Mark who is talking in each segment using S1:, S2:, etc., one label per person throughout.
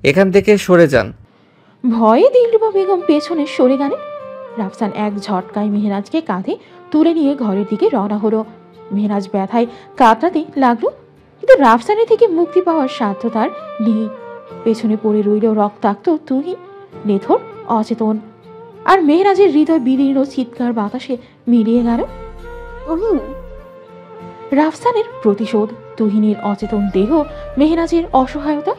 S1: এখান থেকে সরে যান।
S2: ভয়ে দিলরুবা বেগম পেছনে সরে গেলেন। রাফসান এক ঝটকায় মেহরাজকে কাঁধে তুলে নিয়ে ঘরের দিকে রওনা হলো। মেহরাজ ব্যথায় কাতরাতে লাগলো, কিন্তু রাফসানের থেকে মুক্তি পাওয়ার সাধ্য তার নেই। পেছনে পড়ে রইল রক্তাক্ত তুহিন, নেথর, অচেতন। আর মেহরাজের হৃদয় বিদীর্ণ চিৎকার বাতাসে মিলিয়ে গেল।
S3: তুহিন!
S2: রাফসানের প্রতিশোধ, তুহিনের অচেতন দেহ, মেহরাজের অসহায়তা,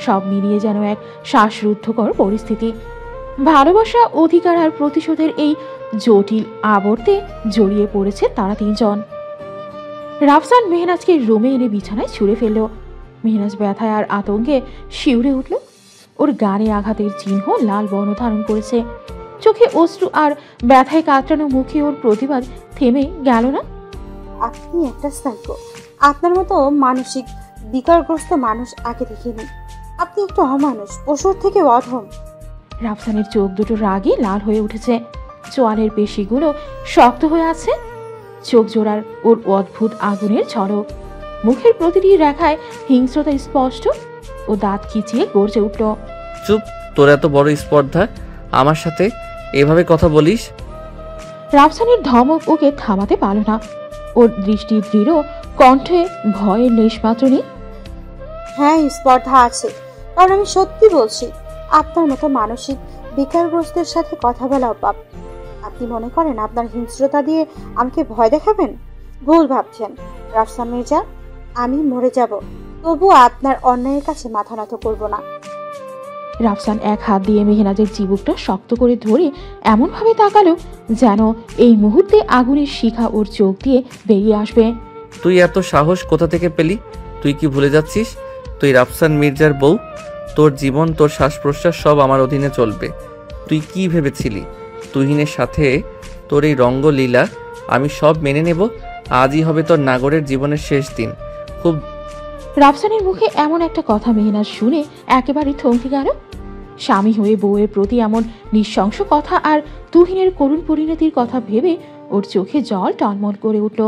S2: সব মিলিয়ে যেন এক শ্বাসরুদ্ধকর পরিস্থিতি। ভালোবাসা, অধিকার আর প্রতিশোধের এই জটিল আবর্তে জড়িয়ে পড়েছে তারা তিনজন। রাফসান মেহরাজকে রুমে এনে বিছানায় ছুঁড়ে ফেলল। মেহরাজ ব্যথায় আর আতঙ্কে শিউরে উঠল। ওর গানে আঘাতের চিহ্ন লাল বর্ণ ধারণ করেছে। চোখে অশ্রু আর ব্যথায় কাতরানো মুখে ওর প্রতিবাদ থেমে গেল না।
S3: আপনি একটা সাইকো। আপনার মতো মানসিক বিকারগ্রস্ত মানুষ আগে দেখিনি। আপনি একটা অমানুষ, পশুর থেকে অধম।
S2: রাফসানের চোখ দুটো রাগে লাল হয়ে উঠেছে, চোয়ালের পেশিগুলো শক্ত হয়ে আছে। চোখ জোড়ার ওর অদ্ভুত আগুনের ঝলক, মুখের প্রতিটি রেখায় হিংস্রতা স্পষ্ট। ও দাঁত খিচিয়ে গর্জে উঠল।
S1: চুপ! তোর এত বড় স্পর্ধা আমার সাথে এভাবে কথা বলিস?
S2: রাফসানের ধমক ওকে থামাতে পারল না। ওর দৃষ্টি দৃঢ়, কণ্ঠে ভয়ের লেশমাত্র নেই।
S3: হ্যাঁ, স্পর্ধা আছে, কারণ আমি সত্যি বলছি। আপনার মতো মানসিক বিকারগ্রস্তের সাথে কথা বলা পাপ। আপনি মনে করেন আপনার হিংস্রতা দিয়ে আমাকে ভয় দেখাবেন? ভুল ভাবছেন রাফসান মির্জা। আমি মরে যাব, তবু আপনার অন্যায়ের কাছে মাথা নত করব না।
S2: রাফসান এক হাত দিয়ে মেহরাজের চিবুকটা শক্ত করে ধরে এমনভাবে তাকালো যেন এই মুহূর্তে আগুনের শিখা ওর চোখ দিয়ে বেরিয়ে আসবে।
S1: তুই এত সাহস কোথা থেকে পেলি? তুই কি ভুলে যাচ্ছিস তুই রাফসান মির্জার বউ? তোর জীবন, তোর শ্বাস প্রশ্বাস সব আমার অধীনে চলবে। তুই কি ভেবেছিলি তুহিনের সাথে তোর এই রঙ্গলীলা আমি সব মেনে নেব? আজই হবে তোর নাগরের জীবনের শেষ দিন। খুব
S2: রাফসানের মুখে এমন একটা কথা মেহনাজ শুনে একেবারে থমকে গেল। স্বামী হয়ে বউয়ের প্রতি এমন নৃশংস কথা আর তুহিনের করুণ পরিণতির কথা ভেবে ওর চোখে জল টলমল করে উঠল।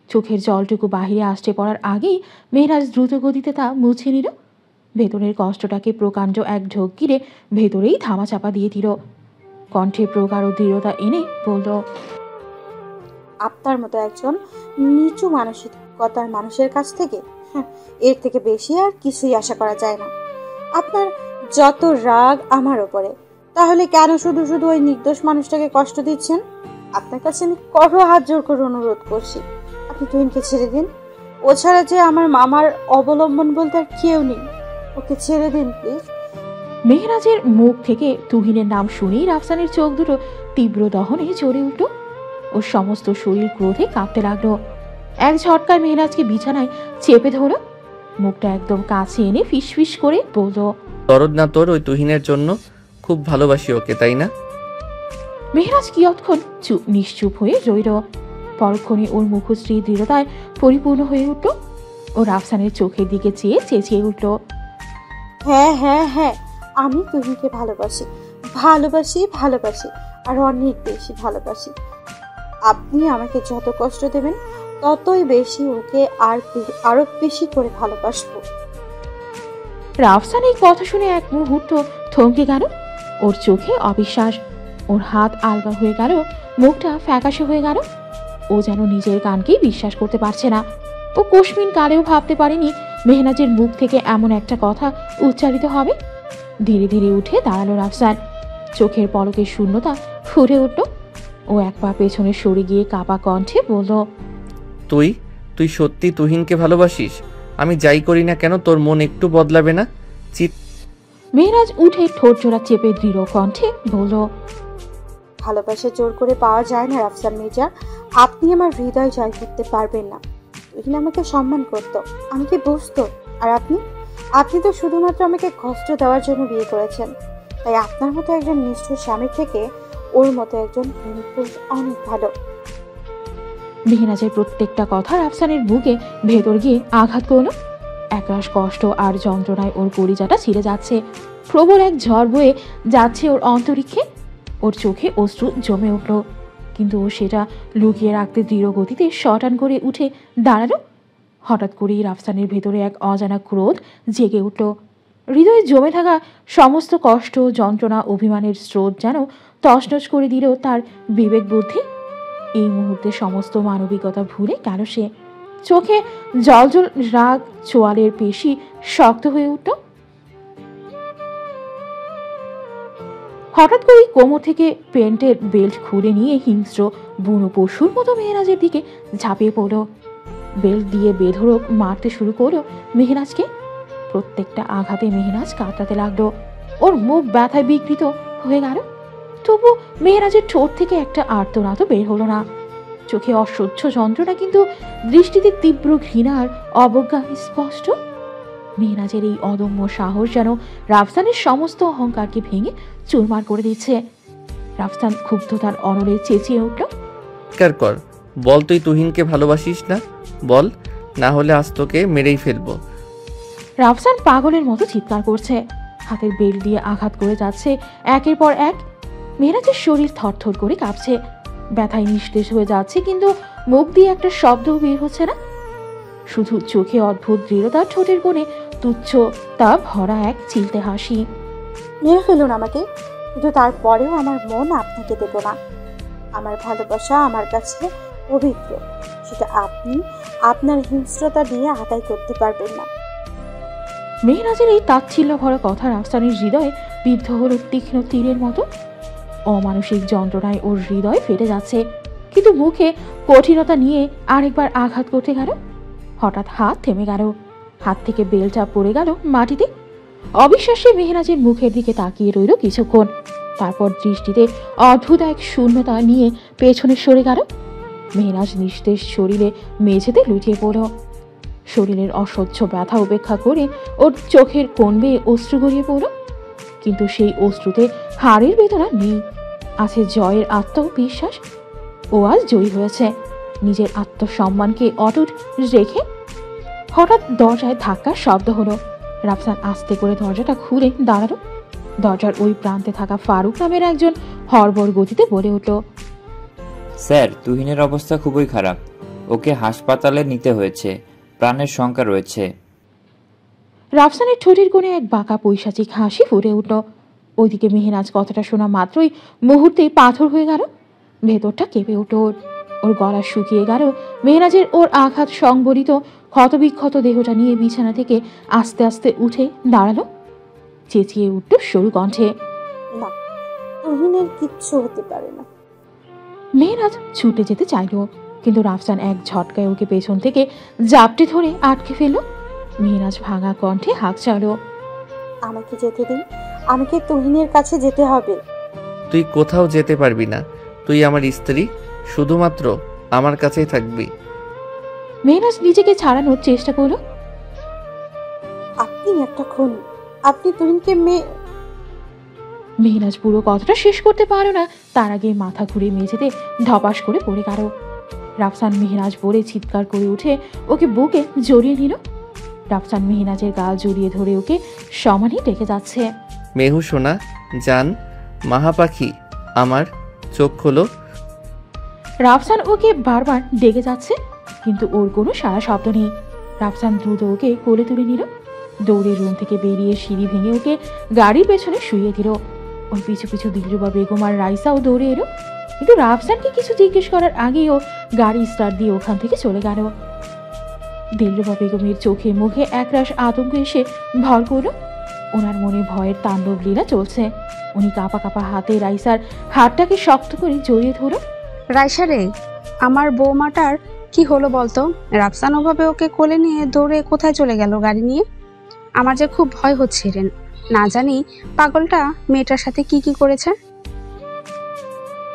S2: চোখের জলটুকু বাহিরে আসতে পড়ার আগেই মেহরাজ দ্রুত গতিতে তা মুছে নিল। ভেতরের কষ্টটাকে প্রকাণ্ড এক ঢোক গিরে ভেতরেই ধামাচাপা দিয়ে দিল। কণ্ঠে প্রগাঢ় দৃঢ়তা এনে বলল,
S3: আপনার মতো একজন নিচু মানসিকতার মানুষের কাছ থেকে এর থেকে বেশি আর কিছুই আশা করা যায় না। আপনার যত রাগ আমার ওপরে, তাহলে কেন শুধু শুধু ওই নির্দোষ মানুষটাকে কষ্ট দিচ্ছেন? আপনার কাছে আমি করো হাত জোর করে অনুরোধ করছি, আপনি তুহিনকে ছেড়ে দিন। ও ছাড়া যে আমার মামার অবলম্বন বলতে আর কেউ নেই। ওকে ছেড়ে দিন প্লিজ।
S2: মেহরাজের মুখ থেকে তুহিনের নাম শুনেই রাফসানের চোখ দুটো তীব্র দহনে জ্বলে উঠল। ওর সমস্ত শরীর ক্রোধে কাঁপতে লাগলো। এক ঝটকায় মেহরাজকে বিছানায় চেপে ধরল, মুখটা একদম কাছে এনে ফিসফিস করে বলল,
S1: দরদ না তোর ওই তুহিনের জন্য? খুব ভালোবাসি ওকে, তাই না?
S2: মেহরাজ কিয়ৎক্ষণ নিশ্চুপ হয়ে রইল। পরক্ষণে ওর মুখশ্রী দৃঢ়তায় পরিপূর্ণ হয়ে উঠল। ও রাফসানের চোখের দিকে চেয়ে চেঁচিয়ে উঠল,
S3: হ্যাঁ হ্যাঁ হ্যাঁ, আমি তুহিনকে ভালোবাসি, ভালোবাসি, ভালোবাসি, আর অনেক বেশি ভালোবাসি। আপনি আমাকে যত কষ্ট দেবেন ততই বেশি ওকে আরো বেশি করে ভালোবাসবো।
S2: রাফসান এই কথা শুনে এক মুহূর্ত থমকে গেল। ওর চোখে অবিশ্বাস, ওর হাত আলগা হয়ে গেল, মুখটা ফ্যাকাশে হয়ে গেল। ও যেন নিজের কানকেই বিশ্বাস করতে পারছে না। ও কোশমিন কালেও ভাবতে পারেনি মেহনাজের মুখ থেকে এমন একটা কথা উচ্চারিত হবে। ধীরে ধীরে উঠে দাঁড়ালো রাফসান। চোখের পলকের শূন্যতা ফুটে উঠল। ও এক পা পেছনে সরে গিয়ে কাপা কণ্ঠে বলল,
S1: তুই তুই সত্যি তুহিনকে ভালোবাসিস? আমি যাই করি না কেন তোর মন একটু বদলাবে না?
S2: মেহরাজ উঠে ঠোঁট জোড়া চেপে দৃঢ় কণ্ঠে বলল,
S3: ভালোবাসা জোর করে পাওয়া যায় না রাফসান মির্জা। আপনি আমার হৃদয় জয় করতে পারবেন না। তুহিন আমাকে সম্মান করত, আমাকে বুঝতো। আর আপনি আপনি তো শুধুমাত্র আমাকে কষ্ট দেওয়ার জন্য বিয়ে করেছেন। তাই আপনার মতো একজন নিষ্ঠুর স্বামীর থেকে ওর মতো একজন প্রেমিক পুরুষ অনেক ভালো।
S2: মেহনাজের প্রত্যেকটা কথা রাফসানের বুকে ভেতর গিয়ে আঘাত করল। একরাশ কষ্ট আর যন্ত্রণায় ওর কলিজাটা ছিঁড়ে যাচ্ছে। প্রবল এক ঝড় বয়ে যাচ্ছে ওর অন্তরিক্ষে। ওর চোখে অশ্রু জমে উঠল, কিন্তু ও সেটা লুকিয়ে রাখতে দৃঢ় গতিতে শটান করে উঠে দাঁড়ালো। হঠাৎ করেই রাফসানের ভেতরে এক অজানা ক্রোধ জেগে উঠল। হৃদয়ে জমে থাকা সমস্ত কষ্ট, যন্ত্রণা, অভিমানের স্রোত যেন তছনছ করে দিল তার বিবেক বুদ্ধি। এই মুহূর্তে সমস্ত মানবিকতা ভুলে গেল সে। চোখে জলজল রাগ, চোয়ালের পেশি শক্ত হয়ে উঠল। হঠাৎ করে কোমর থেকে প্যান্টের বেল্ট খুলে নিয়ে হিংস্র বুনো পশুর মতো মেহরাজের দিকে ঝাঁপিয়ে পড়ল। বেল্ট দিয়ে বেধড়ক মারতে শুরু করলো মেহরাজকে। প্রত্যেকটা আঘাতে মেহরাজ কাতরাতে লাগলো। ওর মুখ ব্যথায় বিকৃত হয়ে গেল। তবু মেহরাজের ঠোঁট থেকে একটা আর্তনাদ বের হলো না। চোখে অসহ্য যন্ত্রণা, কিন্তু দৃষ্টিতে তীব্র ঘৃণার অবজ্ঞা স্পষ্ট। মেহরাজের এই অদম্য সাহস যেন রাফসানের সমস্ত অহংকারকে ভেঙে চুরমার করে দিচ্ছে। রাফসান ক্ষুব্ধতার অনলে চেঁচিয়ে উঠল,
S1: চিৎকার কর, বল তুই তুহিনকে ভালোবাসিস না, বল, না হলে আজ তোকে মেরেই ফেলবো।
S2: রাফসান পাগলের মতো চিৎকার করছে, হাতের বেল্ট দিয়ে আঘাত করে যাচ্ছে একের পর এক। মেহরাজের শরীর থরথর করে কাঁপছে, ব্যথায় নিঃশেষ হয়ে যাচ্ছে, কিন্তু মুখ দিয়ে একটা শব্দও বের হচ্ছে না। শুধু চোখে অদ্ভুত দৃঢ়তার, ঠোঁটের কোণে তুচ্ছ তা ভরা এক চিলতে হাসি।
S3: মেরে ফেলুন আমাকে, কিন্তু তারপরেও আমার মন আপনাকে দেব না। আমার ভালোবাসা আমার কাছে পবিত্র, সেটা আপনি আপনার হিংস্রতা দিয়ে আদায় করতে পারবেন না।
S2: মেহরাজের এই তাচ্ছিল্য ভরা কথা রাফসানের হৃদয়ে বিদ্ধ হলো তীক্ষ্ণ তীরের মতো। অমানসিক যন্ত্রণায় ওর হৃদয় ফেটে যাচ্ছে, কিন্তু মুখে কঠিনতা নিয়ে আরেকবার আঘাত করতে গেল। হঠাৎ হাত থেমে গেল, হাত থেকে বেলটা পড়ে গেল মাটিতে। অবিশ্বাসে মেহরাজের মুখের দিকে তাকিয়ে রইল কিছুক্ষণ, তারপর দৃষ্টিতে অদ্ভুত এক শূন্যতা নিয়ে পেছনে সরে গেল। মেহরাজ নিস্তেজ শরীরে মেঝেতে লুটিয়ে পড়ল। শরীরের অসহ্য ব্যথা উপেক্ষা করে ওর চোখের কোণ বেয়ে অশ্রু গড়িয়ে পড়ল, কিন্তু সেই অশ্রুতে হাড়ের বেদনা নেই, আছে জয়ের আত্মবিশ্বাস। ও আজ জয়ী হয়েছে, নিজের আত্মসম্মানকে অটুট রেখে। হঠাৎ দরজায় ধাক্কার শব্দ হলো। রাফসান আস্তে করে দরজাটা খুলে দাঁড়ালো। দরজার ওই প্রান্তে থাকা ফারুক নামের একজন হড়বড় গতিতে বলে উঠল,
S4: স্যার, তুহিনের অবস্থা খুবই খারাপ, ওকে হাসপাতালে নিতে হয়েছে, প্রাণের শঙ্কা রয়েছে।
S2: রাফসানের ঠোঁটের কোণে এক বাঁকা পৈশাচিক হাসি ফুটে উঠল। ওইদিকে মেহরাজ কথাটা শোনা মাত্রই মুহূর্তেই পাথর হয়ে গেল। ভেতরটা কেঁপে উঠল ওর গলা শুকিয়ে গেল। মেহরাজের ওর আঘাত সংবলিত ক্ষতবিক্ষত দেহটা নিয়ে বিছানা থেকে আস্তে আস্তে উঠে দাঁড়ালো। চেঁচিয়ে উঠল সরু কণ্ঠে,
S3: না, তুহিনের কিচ্ছু হতে পারে না।
S2: মেহরাজ ছুটে যেতে চাইল, কিন্তু রাফসান এক ঝটকায় ওকে পেছন থেকে জাপটে ধরে আটকে ফেলল। মেহরাজ ভাঙা কণ্ঠে হাঁক চালো,
S3: আমাকে যেতে দিন, আমাকে তুহিনের কাছে যেতে হবে।
S1: তুই কোথাও যেতে পারবি না, তুই আমার স্ত্রী, শুধুমাত্র আমার কাছেই থাকবি।
S2: মেহরাজ নিজেকে ছাড়ানোর চেষ্টা করলো।
S3: আপনি একটা খুন, আপনি তুহিনকে
S2: মেহরাজ পুরো কথাটা শেষ করতে পারো না, তার আগে মাথা ঘুরে মেঝেতে ধপাস করে পড়ে গেল। রাফসান মেহরাজ বলে চিৎকার করে উঠে ওকে বুকে জড়িয়ে নিল। রাফসান মেহরাজের গাল জড়িয়ে ধরে ওকে সমানই ডেকে যাচ্ছে,
S1: মেহু সোনা, জান, মাহা পাখি আমার, চোখ খোলো।
S2: রাফসান ওকে বারবার ডেকে যাচ্ছে, কিন্তু ওর কোনো সারা শব্দ নেই। রাফসান দ্রুত ওকে কোলে তুলে নিল। দৌড়ে রুম থেকে বেরিয়ে সিঁড়ি ভেঙে ওকে গাড়ির পেছনে শুইয়ে দিল। ওর পিছু পিছু দিলরুবা বেগম আর রাইসাও দৌড়ে এলো, কিন্তু রাফসানকে কিছু জিজ্ঞেস করার আগেই ও গাড়ি স্টার্ট দিয়ে ওখান থেকে চলে গেল। দিলরুবা বেগমের চোখে মুখে একরাশ আতঙ্ক এসে ভর করল। ওনার মনে ভয়ের তাণ্ডব লীলা চলছে। উনি কাঁপা কাঁপা হাতে রাইসার হাতটাকে শক্ত করে জড়িয়ে ধরল।
S5: রাইসা রে, আমার বৌমাটার কি হলো বলতো? রাফসান ওভাবে ওকে কোলে নিয়ে দৌড়ে কোথায় চলে গেল গাড়ি নিয়ে? আমার যে খুব ভয় হচ্ছে রে, না জানি পাগলটা মেয়েটার সাথে কি কি করেছে।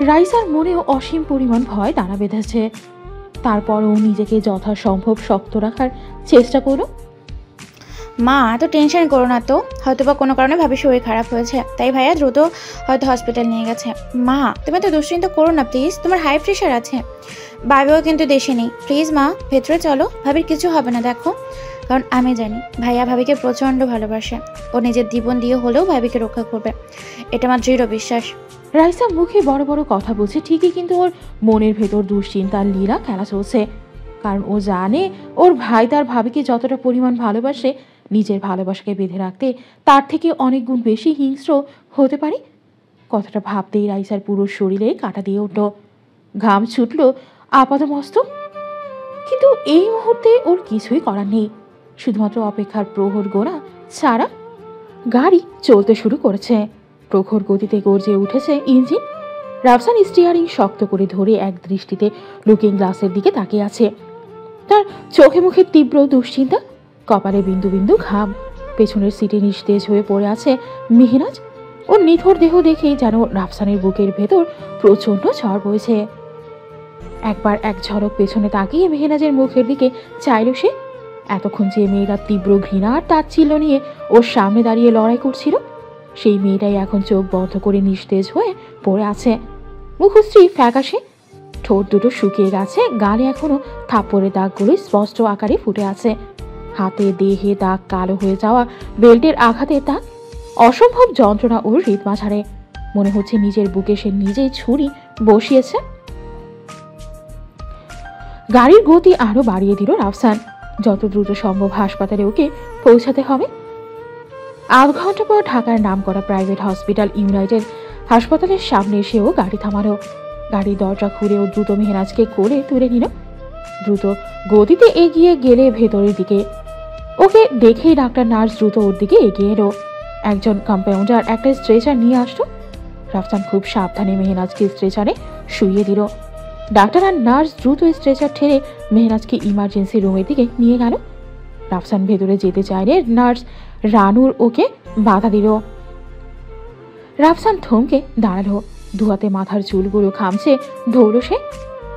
S2: রাইসার মনেও অসীম পরিমাণ ভয় দানা বেঁধেছে। তারপরও নিজেকে যথাসম্ভব শক্ত রাখার চেষ্টা করলো।
S6: মা, এত টেনশন করো না তো, হয়তো বা কোনো কারণে ভাবি শরীর খারাপ হয়েছে, তাই ভাইয়া দ্রুত হয়তো হসপিটাল নিয়ে গেছে। মা, তুমি তো দুশ্চিন্তা করো না প্লিজ, তোমার হাই প্রেশার আছে। ভাবিও কিন্তু দেশে নেই, প্লিজ মা ভেতরে চলো, ভাবির কিছু হবে না দেখো। কারণ আমি জানি ভাইয়া ভাবিকে প্রচণ্ড ভালোবাসে, ও নিজের জীবন দিয়ে হলেও ভাবিকে রক্ষা করবে, এটা আমার দৃঢ় বিশ্বাস।
S2: রাইসা মুখে বড় বড় কথা বলছে ঠিকই, কিন্তু ওর মনের ভেতর দুশ্চিন্তার লীলা খেলা চলছে। কারণ ও জানে ওর ভাই তার ভাবিকে যতটা পরিমাণ ভালোবাসে নিজের ভালোবাসাকে বেঁধে রাখতে তার থেকে অনেক গুণ বেশি হিংস্র হতে পারে? কথাটা ভাবতেই রাইসার পুরো শরীরে কাঁটা দিয়ে উঠল, ঘাম ছুটল আপাদমস্তক। কিন্তু এই মুহূর্তে ওর কিছুই করার নেই, শুধুমাত্র অপেক্ষার প্রহর গোনা ছাড়া। গাড়ি চলতে শুরু করেছে, প্রখর গতিতে গর্জে উঠেছে ইঞ্জিন। রাফসান স্টিয়ারিং শক্ত করে ধরে এক দৃষ্টিতে লুকিং গ্লাসের দিকে তাকিয়ে আছে। তার চোখে মুখে তীব্র দুশ্চিন্তা, কপালে বিন্দু বিন্দু ঘাম। পেছনের সিটে নিস্তেজ হয়ে পড়ে আছে মেহনাজ। ওর নিথর দেহ দেখেই যেন রাফসানের বুকের ভেতর প্রচণ্ড ঝড় বইছে। একবার এক ঝলক পেছনে তাকিয়ে মেহনাজের মুখের দিকে চাইল সে। এতক্ষণ যে মেয়েরা তীব্র ঘৃণা আর তাচ্ছিল্য নিয়ে ওর সামনে দাঁড়িয়ে লড়াই করছিল, সেই মেয়েটাই এখন চোখ বন্ধ করে নিস্তেজ হয়ে পড়ে আছে। মুখশ্রী ফ্যাকাশে, ঠোঁট দুটো শুকিয়ে গেছে, গালে এখনো থাপ্পড়ের দাগগুলো স্পষ্ট আকারে ফুটে আছে। হাতে দেহে দাগ কালো হয়ে যাওয়া, বেল্টের আঘাতের দাগ। অসম্ভব যন্ত্রণা ওর হৃদ মাঝারে। মনে হচ্ছে নিজের বুকে সে নিজেই ছুরি বসিয়েছে। গাড়ির গতি আরো বাড়িয়ে দিল রাফসান। যত দ্রুত সম্ভব হাসপাতালে ওকে পৌঁছাতে হবে। আধ ঘন্টা পর ঢাকার নামকরা প্রাইভেট হসপিটাল ইউনাইটেড হাসপাতালের সামনে এসেও গাড়ি থামালো। গাড়ির দরজা খুলে ও দ্রুত মেহনাজকে কোলে তুলে নিল। দ্রুত গতিতে এগিয়ে গেলে ভেতরের দিকে। ওকে দেখেই ডাক্তার নার্স দ্রুত ওর দিকে এগিয়ে এলো। একজন কম্পাউন্ডার একটা স্ট্রেচার নিয়ে আসলো। রাফসান খুব সাবধানে মেহনাজকে স্ট্রেচারে শুইয়ে দিল। ডাক্তার আর নার্স দ্রুত স্ট্রেচার ঠেলে মেহনাজকে ইমার্জেন্সি রুমের দিকে নিয়ে গেল। রাফসান ভেতরে যেতে চাইলে নার্স রানুর ওকে বাধা দিল। রাফসান থমকে দাঁড়ালো, দুহাতে মাথার চুলগুলো খামছে ধরল সে।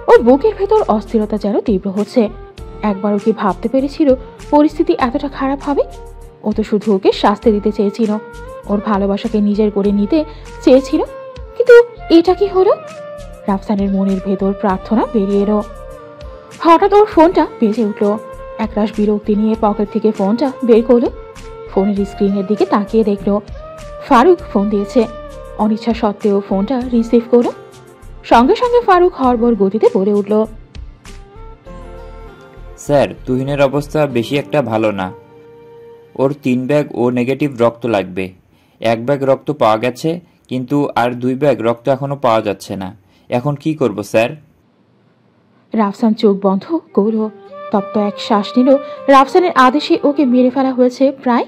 S2: ওর বুকের ভেতর অস্থিরতা যেন তীব্র হচ্ছে। একবার ওকে ভাবতে পেরেছিল পরিস্থিতি এতটা খারাপ হবে? ও তো শুধু ওকে শাস্তি দিতে চেয়েছিল, ওর ভালোবাসাকে নিজের করে নিতে চেয়েছিল। কিন্তু এটা কি হলো? রাফসানের মনের ভেতর প্রার্থনা বেরিয়ে এলো। হঠাৎ ওর ফোনটা বেজে উঠল। একরাশ বিরক্তি নিয়ে পকেট থেকে ফোনটা বের করলো। ফোনের স্ক্রিনের দিকে তাকিয়ে দেখলো ফারুক ফোন দিয়েছে। অনিচ্ছা সত্ত্বেও ফোনটা রিসিভ করলো। সঙ্গে সঙ্গে ফারুক হড়বড় গতিতে বলে উঠল,
S4: স্যার, তুহিনের অবস্থা বেশি একটা ভালো না। ওর 3 ব্যাগ ও নেগেটিভ রক্ত লাগবে। 1 ব্যাগ রক্ত পাওয়া গেছে, কিন্তু আর 2 ব্যাগ রক্ত এখনো পাওয়া যাচ্ছে না। এখন কি করব স্যার?
S2: রাফসান চোখ বন্ধ করল। তপ্ত এক শ্বাস নিল। রাফসানের আদেশে ওকে মেরে ফেলা হয়েছে প্রায়।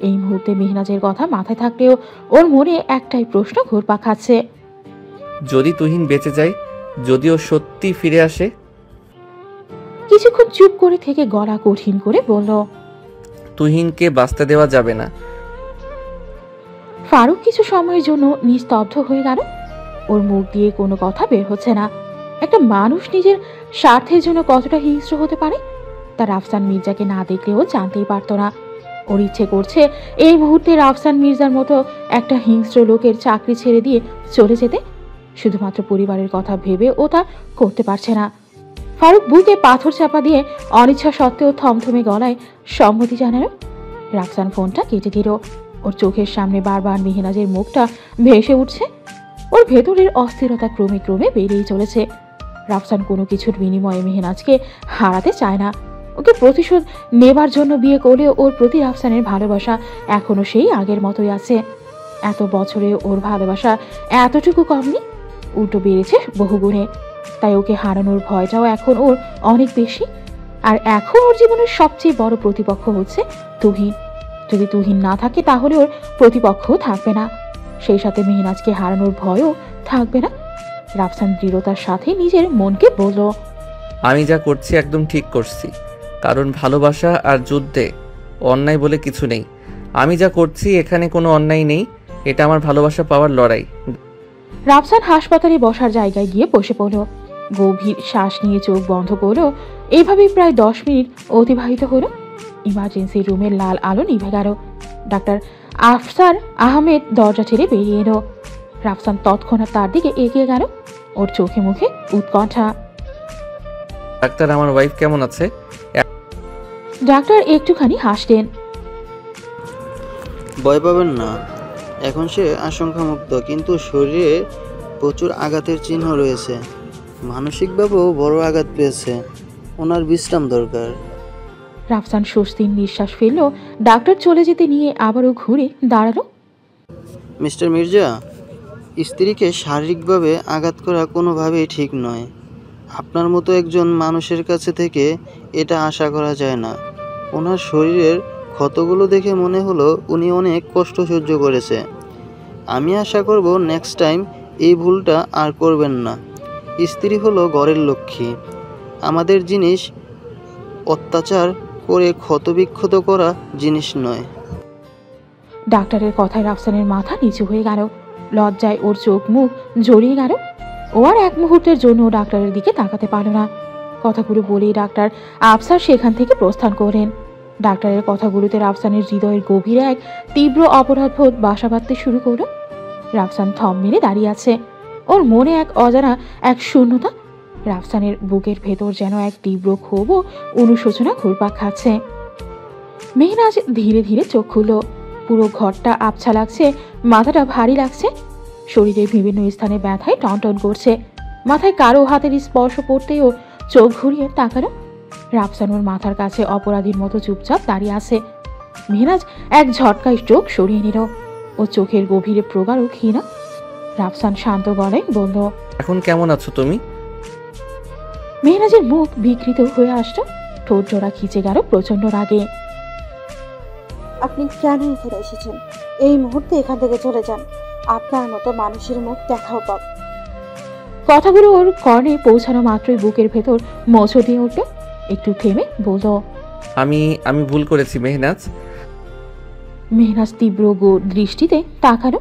S2: এই মুহূর্তে মেহনাজের কথা মাথায় থাকলেও ওর মনে একটাই প্রশ্ন ঘুরপাক খাচ্ছে,
S1: যদি তুহিন বেঁচে যায়, যদি ও সত্যি ফিরে আসে?
S2: কিছুক্ষণ চুপ করে থেকে গলা কঠিন করে বলল,
S1: তুহিনকে বাঁচতে দেওয়া যাবে না।
S2: ফারুক কিছু সময়ের জন্য নিস্তব্ধ হয়ে গেল। ওর মুখ দিয়ে কোনো কথা বের হচ্ছে না। একটা মানুষ নিজের স্বার্থের জন্য কতটা হিংস্র হতে পারে তা রাফসান মির্জাকে না দেখলেও জানতেই পারত না। ওর ইচ্ছে করছে এই মুহূর্তে রাফসান মির্জার মতো একটা হিংস্র লোকের চাকরি ছেড়ে দিয়ে চলে যেতে। শুধুমাত্র পরিবারের কথা ভেবে ও তা করতে পারছে না। ফারুক বুকে পাথর চাপা দিয়ে অনিচ্ছা সত্ত্বেও থমথমে গলায় সম্মতি জানালো। রাফসান ফোনটা কেটে দিল। ওর চোখের সামনে বারবার মেহনাজের মুখটা ভেসে উঠছে। ওর ভেতরের অস্থিরতা ক্রমে ক্রমে বেড়েই চলেছে। রাফসান কোনো কিছুর বিনিময়ে মেহনাজকে হারাতে চায় না। ওকে প্রতিশোধ নেবার জন্য বিয়ে করলেও ওর প্রতি রাফসানের ভালোবাসা এখনো সেই আগের মতোই আছে। এত বছরে ওর ভালোবাসা এতটুকু কমনি, উল্টো বেড়েছে বহুগুণে। তাই ওকে হারানোর ভয়টাও এখন ওর অনেক বেশি। আর এখন ওর জীবনের সবচেয়ে বড় প্রতিপক্ষ হচ্ছে তুহিন। যদি তুহিন না থাকে তাহলে ওর প্রতিপক্ষ থাকবে না, সেই সাথে মেহনাজকে হারানোর ভয়ও থাকবে না। রাফসান দৃঢ়তার সাথে নিজের মনকে বলল,
S1: আমি যা করছি একদম ঠিক করছি, কারণ ভালোবাসা আর যুদ্ধে অন্যায় বলে কিছু নেই। আমি যা করছি এখানে কোনো অন্যায় নেই, এটা আমার ভালোবাসা পাওয়ার লড়াই।
S2: রাফসান হাসপাতালে বসার জায়গায় গিয়ে বসে পড়ল। গভীর শ্বাস নিয়ে চোখ বন্ধ করলো। এইভাবেই প্রায় 10 মিনিট অতিবাহিত হলো। ইমার্জেন্সি রুমের লাল আলো নিভে গেল। ডাক্তার আফসার আহমেদ দরজা ছেড়ে বেরিয়ে এলো। রাফসান তৎক্ষণাৎ তার দিকে এগিয়ে গেল। ওর চোখে মুখে উৎকণ্ঠা।
S1: ডাক্তার, আমার ওয়াইফ কেমন আছে?
S2: ডাক্তার একটুখানি হাসলেন।
S7: ভয় পাবেন না, এখন সে আশঙ্কামুক্ত, কিন্তু শরীরে প্রচুর আঘাতের চিহ্ন রয়েছে। মানসিকভাবেও বড় আঘাত পেয়েছে, ওনার বিশ্রাম দরকার।
S2: রাফসান স্বস্তির নিঃশ্বাস ফেলল। ডাক্তার চলে যেতে নিয়ে আবারও ঘুরে দাঁড়ালো।
S7: মিস্টার মির্জা, স্ত্রীকে শারীরিকভাবে আঘাত করা কোনোভাবেই ঠিক নয়। আপনার মতো একজন মানুষের কাছে থেকে এটা আশা করা যায় না। ওনার শরীরের ক্ষতগুলো দেখে মনে হলো উনি অনেক কষ্ট সহ্য করেছে। আমি আশা করব নেক্সট টাইম এই ভুলটা আর করবেন না। স্ত্রী হলো ঘরের লক্ষ্মী। আমাদের জিনিস অত্যাচার করে ক্ষতবিক্ষত করা জিনিস নয়।
S2: ডাক্তারের কথায় রাফসানের মাথা নিচু হয়ে গেল। লজ্জায় ওর চোখ মুখ জড়িয়ে গেল। ও আর এক মুহূর্তের জন্য ডাক্তারের দিকে তাকাতে পারল না। কথাগুলো বলেই ডাক্তার আফসার সেখান থেকে প্রস্থান করলেন। ডাক্তারের কথাগুলোতে রাফসানের হৃদয়ের গভীরে এক তীব্র অপরাধবোধ বাসা বাঁধতে শুরু করল। রাফসান থম মেরে দাঁড়িয়ে আছে। ওর মনে এক অজানা এক শূন্যতা। রাফসানের বুকের ভেতর যেন এক তীব্র ক্ষোভ ও অনুশোচনা ঘুরপাক খাচ্ছে। মেহনাজ ধীরে ধীরে চোখ খুলল। পুরো ঘরটা আবছা লাগছে, মাথাটা ভারী লাগছে, শরীরের বিভিন্ন স্থানে ব্যথায় টনটন করছে। মাথায় কারো হাতের স্পর্শ পড়তেও চোখ ঘুরিয়ে তাকালো। রাফসান ওর মাথার কাছে অপরাধীর মতো চুপচাপ দাঁড়িয়ে আছে। মেহনাজ এক ঝটকায় চোখ সরিয়ে নিল। ও চোখের গভীরে প্রগাঢ় ক্ষীণা। রাফসান শান্ত গলায় বলল,
S1: এখন কেমন আছো তুমি?
S2: মেহনাজের মুখ বিকৃত হয়ে আসলো। ঠোঁট জোড়া খিচে গেল প্রচন্ড রাগে।
S3: আপনি কেন এখানে এসেছেন? এই মুহূর্তে এখান থেকে চলে যান। আপনার মতো মানুষের মুখ দেখাও পাব।
S2: কথাগুলো ওর কর্ণে পৌঁছানো মাত্রই বুকের ভেতর মোচড় দিয়ে উঠল। একটু থেমে বলল,
S1: আমি ভুল করেছি মেহনাজ।
S2: মেহনাজ তীব্র দৃষ্টিতে তাকালো।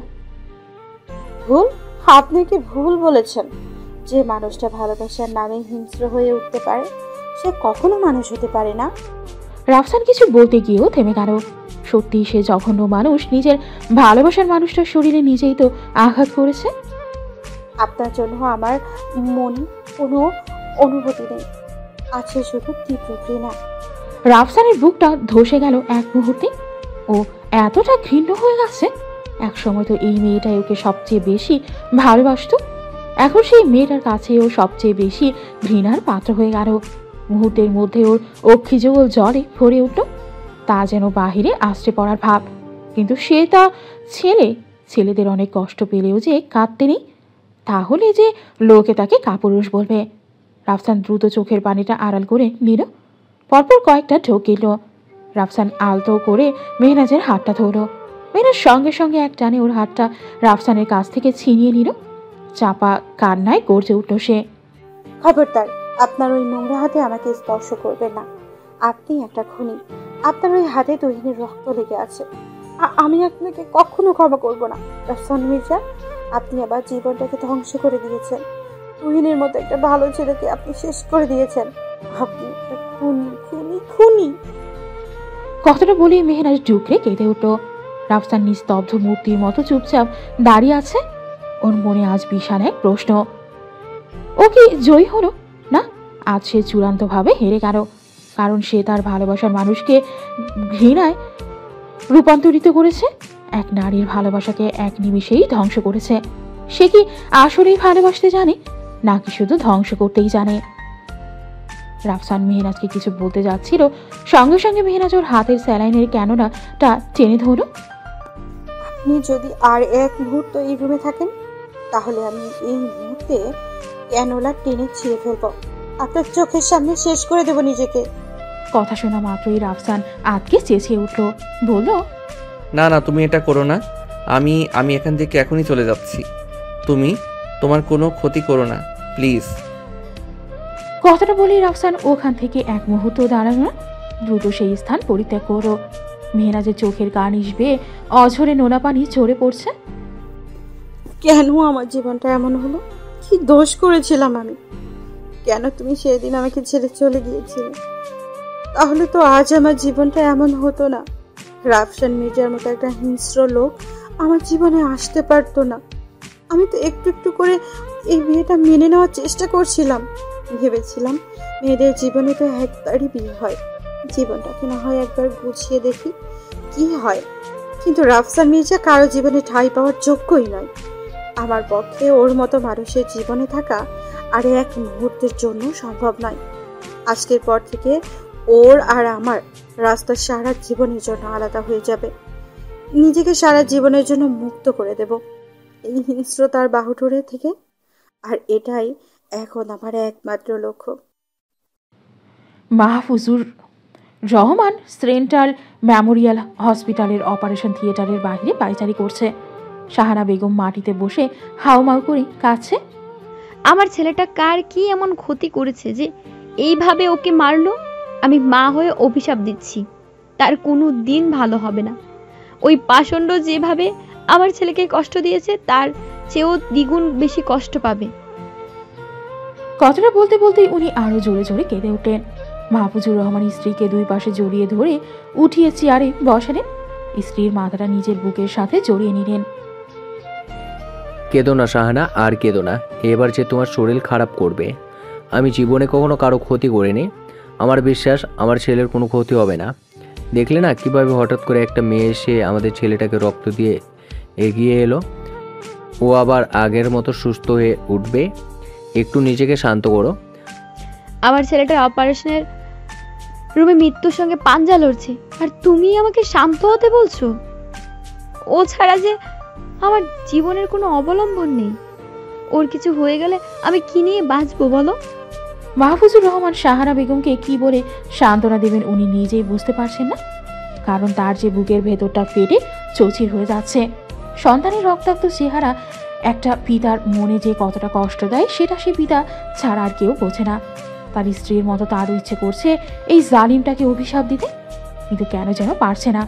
S3: ভুল? আপনি কি ভুল বলেছেন? যে মানুষটা ভালোবাসার নামে হিংস্র হয়ে উঠতে পারে সে কখনো মানুষ হতে পারে না।
S2: রাফসান কিছু বলতে গিয়েও থেমে গেল। সত্যি সে জঘন্য মানুষ নিজের ভালোবাসার মানুষটার শরীরে নিজেই তো আঘাত করেছে।
S3: আপনার জন্য আমার মনে কোনো অনুভূতি নেই, আছে শুধু তীব্র ঘৃণা।
S2: রাফসানের বুকটা ধসে গেল এক মুহূর্তে। ও এতটা ঘৃণ্য হয়ে গেছে। একসময় তো এই মেয়েটাই ওকে সবচেয়ে বেশি ভালোবাসত। এখন সেই মেয়েটার কাছে ও সবচেয়ে বেশি ঘৃণার পাত্র হয়ে গেল। মুহূর্তের মধ্যে ওর অক্ষিযুগল জলে ভরে উঠল। তা যেন বাহিরে আশ্রে পড়ার ভাব। কিন্তু সে তা ছেলেদের অনেক কষ্ট পেলেও যে কাঁদতে নেই, তাহলে যে লোকে তাকে কাপুরুষ বলবে। রাফসান দ্রুত চোখের পানিটা আড়াল করে নিল। পরপর কয়েকটা ঢোক গেল। রাফসান আলতো করে মেহনাজের হাতটা ধরল। মেহনাজ সঙ্গে সঙ্গে এক টানে ওর হাতটা রাফসানের কাছ থেকে ছিনিয়ে নিল। চাপা কান্নায় গর্জে উঠল সে।
S3: খবরদার, আপনার ওই নোংরা হাতে আমাকে স্পর্শ করবেন না। আপনি একটা খুনি। আপনার ওই হাতে তুহিনের রক্ত লেগে আছে। আমি আপনাকে কখনো ক্ষমা করব না রাফসান মির্জা। আপনি আবার জীবনটাকে ধ্বংস করে দিয়েছেন। তুহিনের মতো একটা ভালো ছেলেকে আপনি শেষ করে দিয়েছেন। আপনি একটা খুনি, খুনি, খুনি।
S2: কথাটা বলেই মেহনাজ ডুকরে কেঁদে উঠল। রাফসান নিস্তব্ধ মূর্তির মতো চুপচাপ দাঁড়িয়ে আছে। ওর মনে আজ বিশাল এক প্রশ্ন। ও কি জয়ী হলো? না, আজ সে চূড়ান্তভাবে হেরে গেল। কারণ সে তার ভালোবাসার মানুষকে ঘৃণায় রূপান্তরিত করেছে। এক নারীর ভালোবাসাকে এক নিমিষেই ধ্বংস করেছে। সে কি আসলেই ভালোবাসতে জানে, নাকি শুধু ধ্বংস করতেই জানে? রাফসান মেহনাজকে কিছু বলতে যাচ্ছিল, সঙ্গে সঙ্গে মেহনাজ ওর হাতের স্যালাইনের ক্যানোলাটা টেনে ধরল।
S3: আপনি যদি আর এক মুহূর্ত এই রুমে থাকেন তাহলে আমি এই মুহূর্তে ক্যানোলা টেনে ছিঁড়ে ফেলবো। আপনার চোখের সামনে শেষ করে দেব নিজেকে।
S2: কথা শোনা মাত্রই রাফসান আতকে চেঁচিয়ে উঠল। বলল,
S1: না না, তুমি এটা করো না। আমি এখান থেকে এখনই চলে যাচ্ছি। তুমি তোমার কোনো ক্ষতি করো না, প্লিজ।
S2: কথাটা বলেই রাফসান ওখান থেকে এক মুহূর্ত দাঁড়ালো না। দ্রুত সেই স্থান পরিত্যাগ করো। মেহনাজের চোখের কার্নিশ বেয়ে অঝরে নোনা পানি ঝরে পড়ছে।
S3: কেন আমার জীবনটা এমন হলো? কি দোষ করেছিলাম আমি? কেন তুমি সেদিন আমাকে ছেড়ে চলে গিয়েছিলে? তাহলে তো আজ আমার জীবনটা এমন হতো না। রাফসান মির্জার মতো একটা হিংস্র লোক আমার জীবনে আসতে পারতো না। আমি তো একটু একটু করে এই বিয়েটা মেনে নেওয়ার চেষ্টা করছিলাম। ভেবেছিলাম মেয়েদের জীবনে তো একবারই বিয়ে হয়, জীবনটাকে না হয় একবার গুছিয়ে দেখি কি হয়। কিন্তু রাফসান মির্জা কারো জীবনে ঠাঁই পাওয়ার যোগ্যই নয়। আমার পক্ষে ওর মতো মানুষের জীবনে থাকা আর এক মুহূর্তের জন্য সম্ভব নয়। আজকের পর থেকে ওর আর আমার রাস্তা সারা জীবনের জন্য আলাদা হয়ে যাবে। নিজেকে সারা জীবনের জন্য মুক্ত করে দেব এই হিংস্রতার বাহুডোরে থেকে। আর এটাই এখন আমার একমাত্র লক্ষ্য।
S2: মাহফুজুর রহমান সেন্ট্রাল মেমোরিয়াল হসপিটালের অপারেশন থিয়েটারের বাইরে পায়চারি করছে। শাহানা বেগম মাটিতে বসে হাউমাউ করে কাঁদছে।
S8: আমার ছেলেটা কার কি এমন ক্ষতি করেছে যে এইভাবে ওকে মারলো? আমি মা হয়ে অভিশাপ দিচ্ছি, তার কোনো দিন ভালো হবে না। ওই পাষণ্ড যেভাবে আমার ছেলেকে কষ্ট দিয়েছে তার চেয়েও দ্বিগুণ বেশি কষ্ট পাবে।
S2: কথাটা বলতে বলতেই উনি আরো জোরে জোরে কেঁদে উঠলেন। মাহফুজুর রহমান স্ত্রীকে দুই পাশে জড়িয়ে ধরে উঠিয়ে চেয়ারে বসালেন। স্ত্রীর মাথাটা নিজের বুকের সাথে জড়িয়ে নিলেন।
S9: কেঁদো না শাহানা, আর কেঁদো না। এবার যে তোমার শরীর খারাপ করবে। আমি জীবনে কখনো কারো ক্ষতি করিনি। আমার বিশ্বাস আমার ছেলের কোনো ক্ষতি হবে না। দেখলে না কিভাবে হঠাৎ করে একটা মেয়ে এসে আমাদের ছেলেটাকে রক্ত দিয়ে এগিয়ে এলো। ও আবার আগের মতো সুস্থ হয়ে উঠবে। একটু নিজেকে শান্ত করো।
S8: আমার ছেলেটার অপারেশনের রুমে মৃত্যুর সঙ্গে পাঞ্জা লড়ছে, আর তুমি আমাকে শান্ত হতে বলছো? ও ছাড়া যে আমার জীবনের কোনো অবলম্বন নেই। ওর কিছু হয়ে গেলে আমি কি নিয়ে বাঁচবো বলো?
S2: মাহফুজুর রহমান শাহানা বেগমকে কি বলে সান্ত্বনা দেবেন উনি নিজেই বুঝতে পারছেন না। কারণ তার যে বুকের ভেতরটা ফেটে চৌচির হয়ে যাচ্ছে। সন্তানের রক্তাক্ত চেহারা একটা পিতার মনে যে কতটা কষ্ট দেয় সেটা সে পিতা ছাড়া আর কেউ বোঝে না। তার স্ত্রীর মতো তারও ইচ্ছে করছে এই জালিমটাকে অভিশাপ দিতে, কিন্তু কেন যেন পারছে না।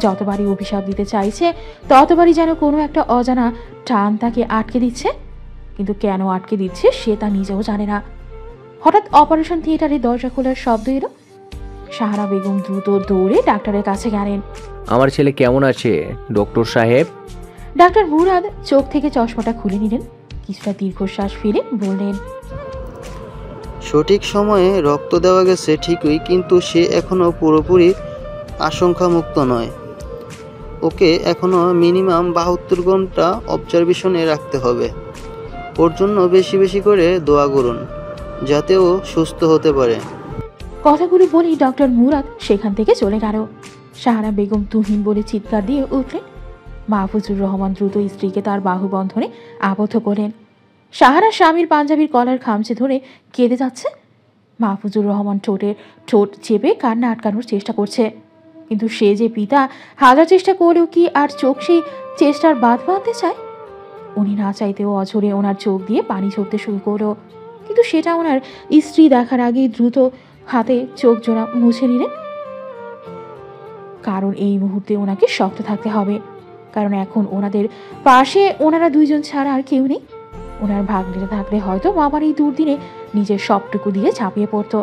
S2: যতবারই অভিশাপ দিতে চাইছে ততবারই যেন কোনো একটা অজানা টান তাকে আটকে দিচ্ছে, কিন্তু কেন আটকে দিচ্ছে সে তা নিজেও জানে না। হঠাৎ অপারেশন থিয়েটারে দরজা খোলার শব্দ এলো। শাহানা বেগম দ্রুত দৌড়ে ডাক্তারের কাছে গেলেন।
S9: আমার ছেলে কেমন আছে ডক্টর সাহেব?
S2: ডাক্তার মুরাদ চোখ থেকে চশমাটা খুলে নিলেন, কিছুটা দীর্ঘশ্বাস ফেলে বললেন,
S7: সঠিক সময়ে রক্ত দেওয়া গেছে ঠিকই, কিন্তু সে এখনও পুরোপুরি আশঙ্কামুক্ত নয়। ওকে এখনও মিনিমাম 72 ঘন্টা অবজারভেশনে রাখতে হবে। ওর জন্য বেশি বেশি করে দোয়া করুন যাতে ও সুস্থ হতে পারে।
S2: কথাগুলো বলেই ডক্টর মুরাদ সেখান থেকে চলে গেল। শাহানা বেগম তুহিন বলে চিৎকার দিয়ে উঠলেন। মাহফুজুর রহমান দ্রুত স্ত্রীকে তার বাহুবন্ধনে আবদ্ধ করলেন। শাহানা স্বামীর পাঞ্জাবির কলার খামচে ধরে কেঁদে যাচ্ছে। মাহফুজুর রহমান ঠোঁট চেপে কান্না আটকানোর চেষ্টা করছে, কিন্তু সে যে পিতা হাজার চেষ্টা করলেও কি আর চোখ সেই চেষ্টার বাঁধ বাঁধতে চায়? উনি না চাইতেও অঝরে ওনার চোখ দিয়ে পানি ঝরতে শুরু করলো, কিন্তু সেটা ওনার স্ত্রী দেখার আগেই দ্রুত হাতে চোখ জোড়া মুছে নিলেন। কারণ এই মুহূর্তে ওনাকে শক্ত থাকতে হবে, কারণ এখন ওনাদের পাশে ওনারা দুইজন ছাড়া আর কেউ নেই। ওনার ভাগ্নিটা থাকলে হয়তো বাবার এই দুর্দিনে নিজের সবটুকু দিয়ে ঝাঁপিয়ে পড়তো।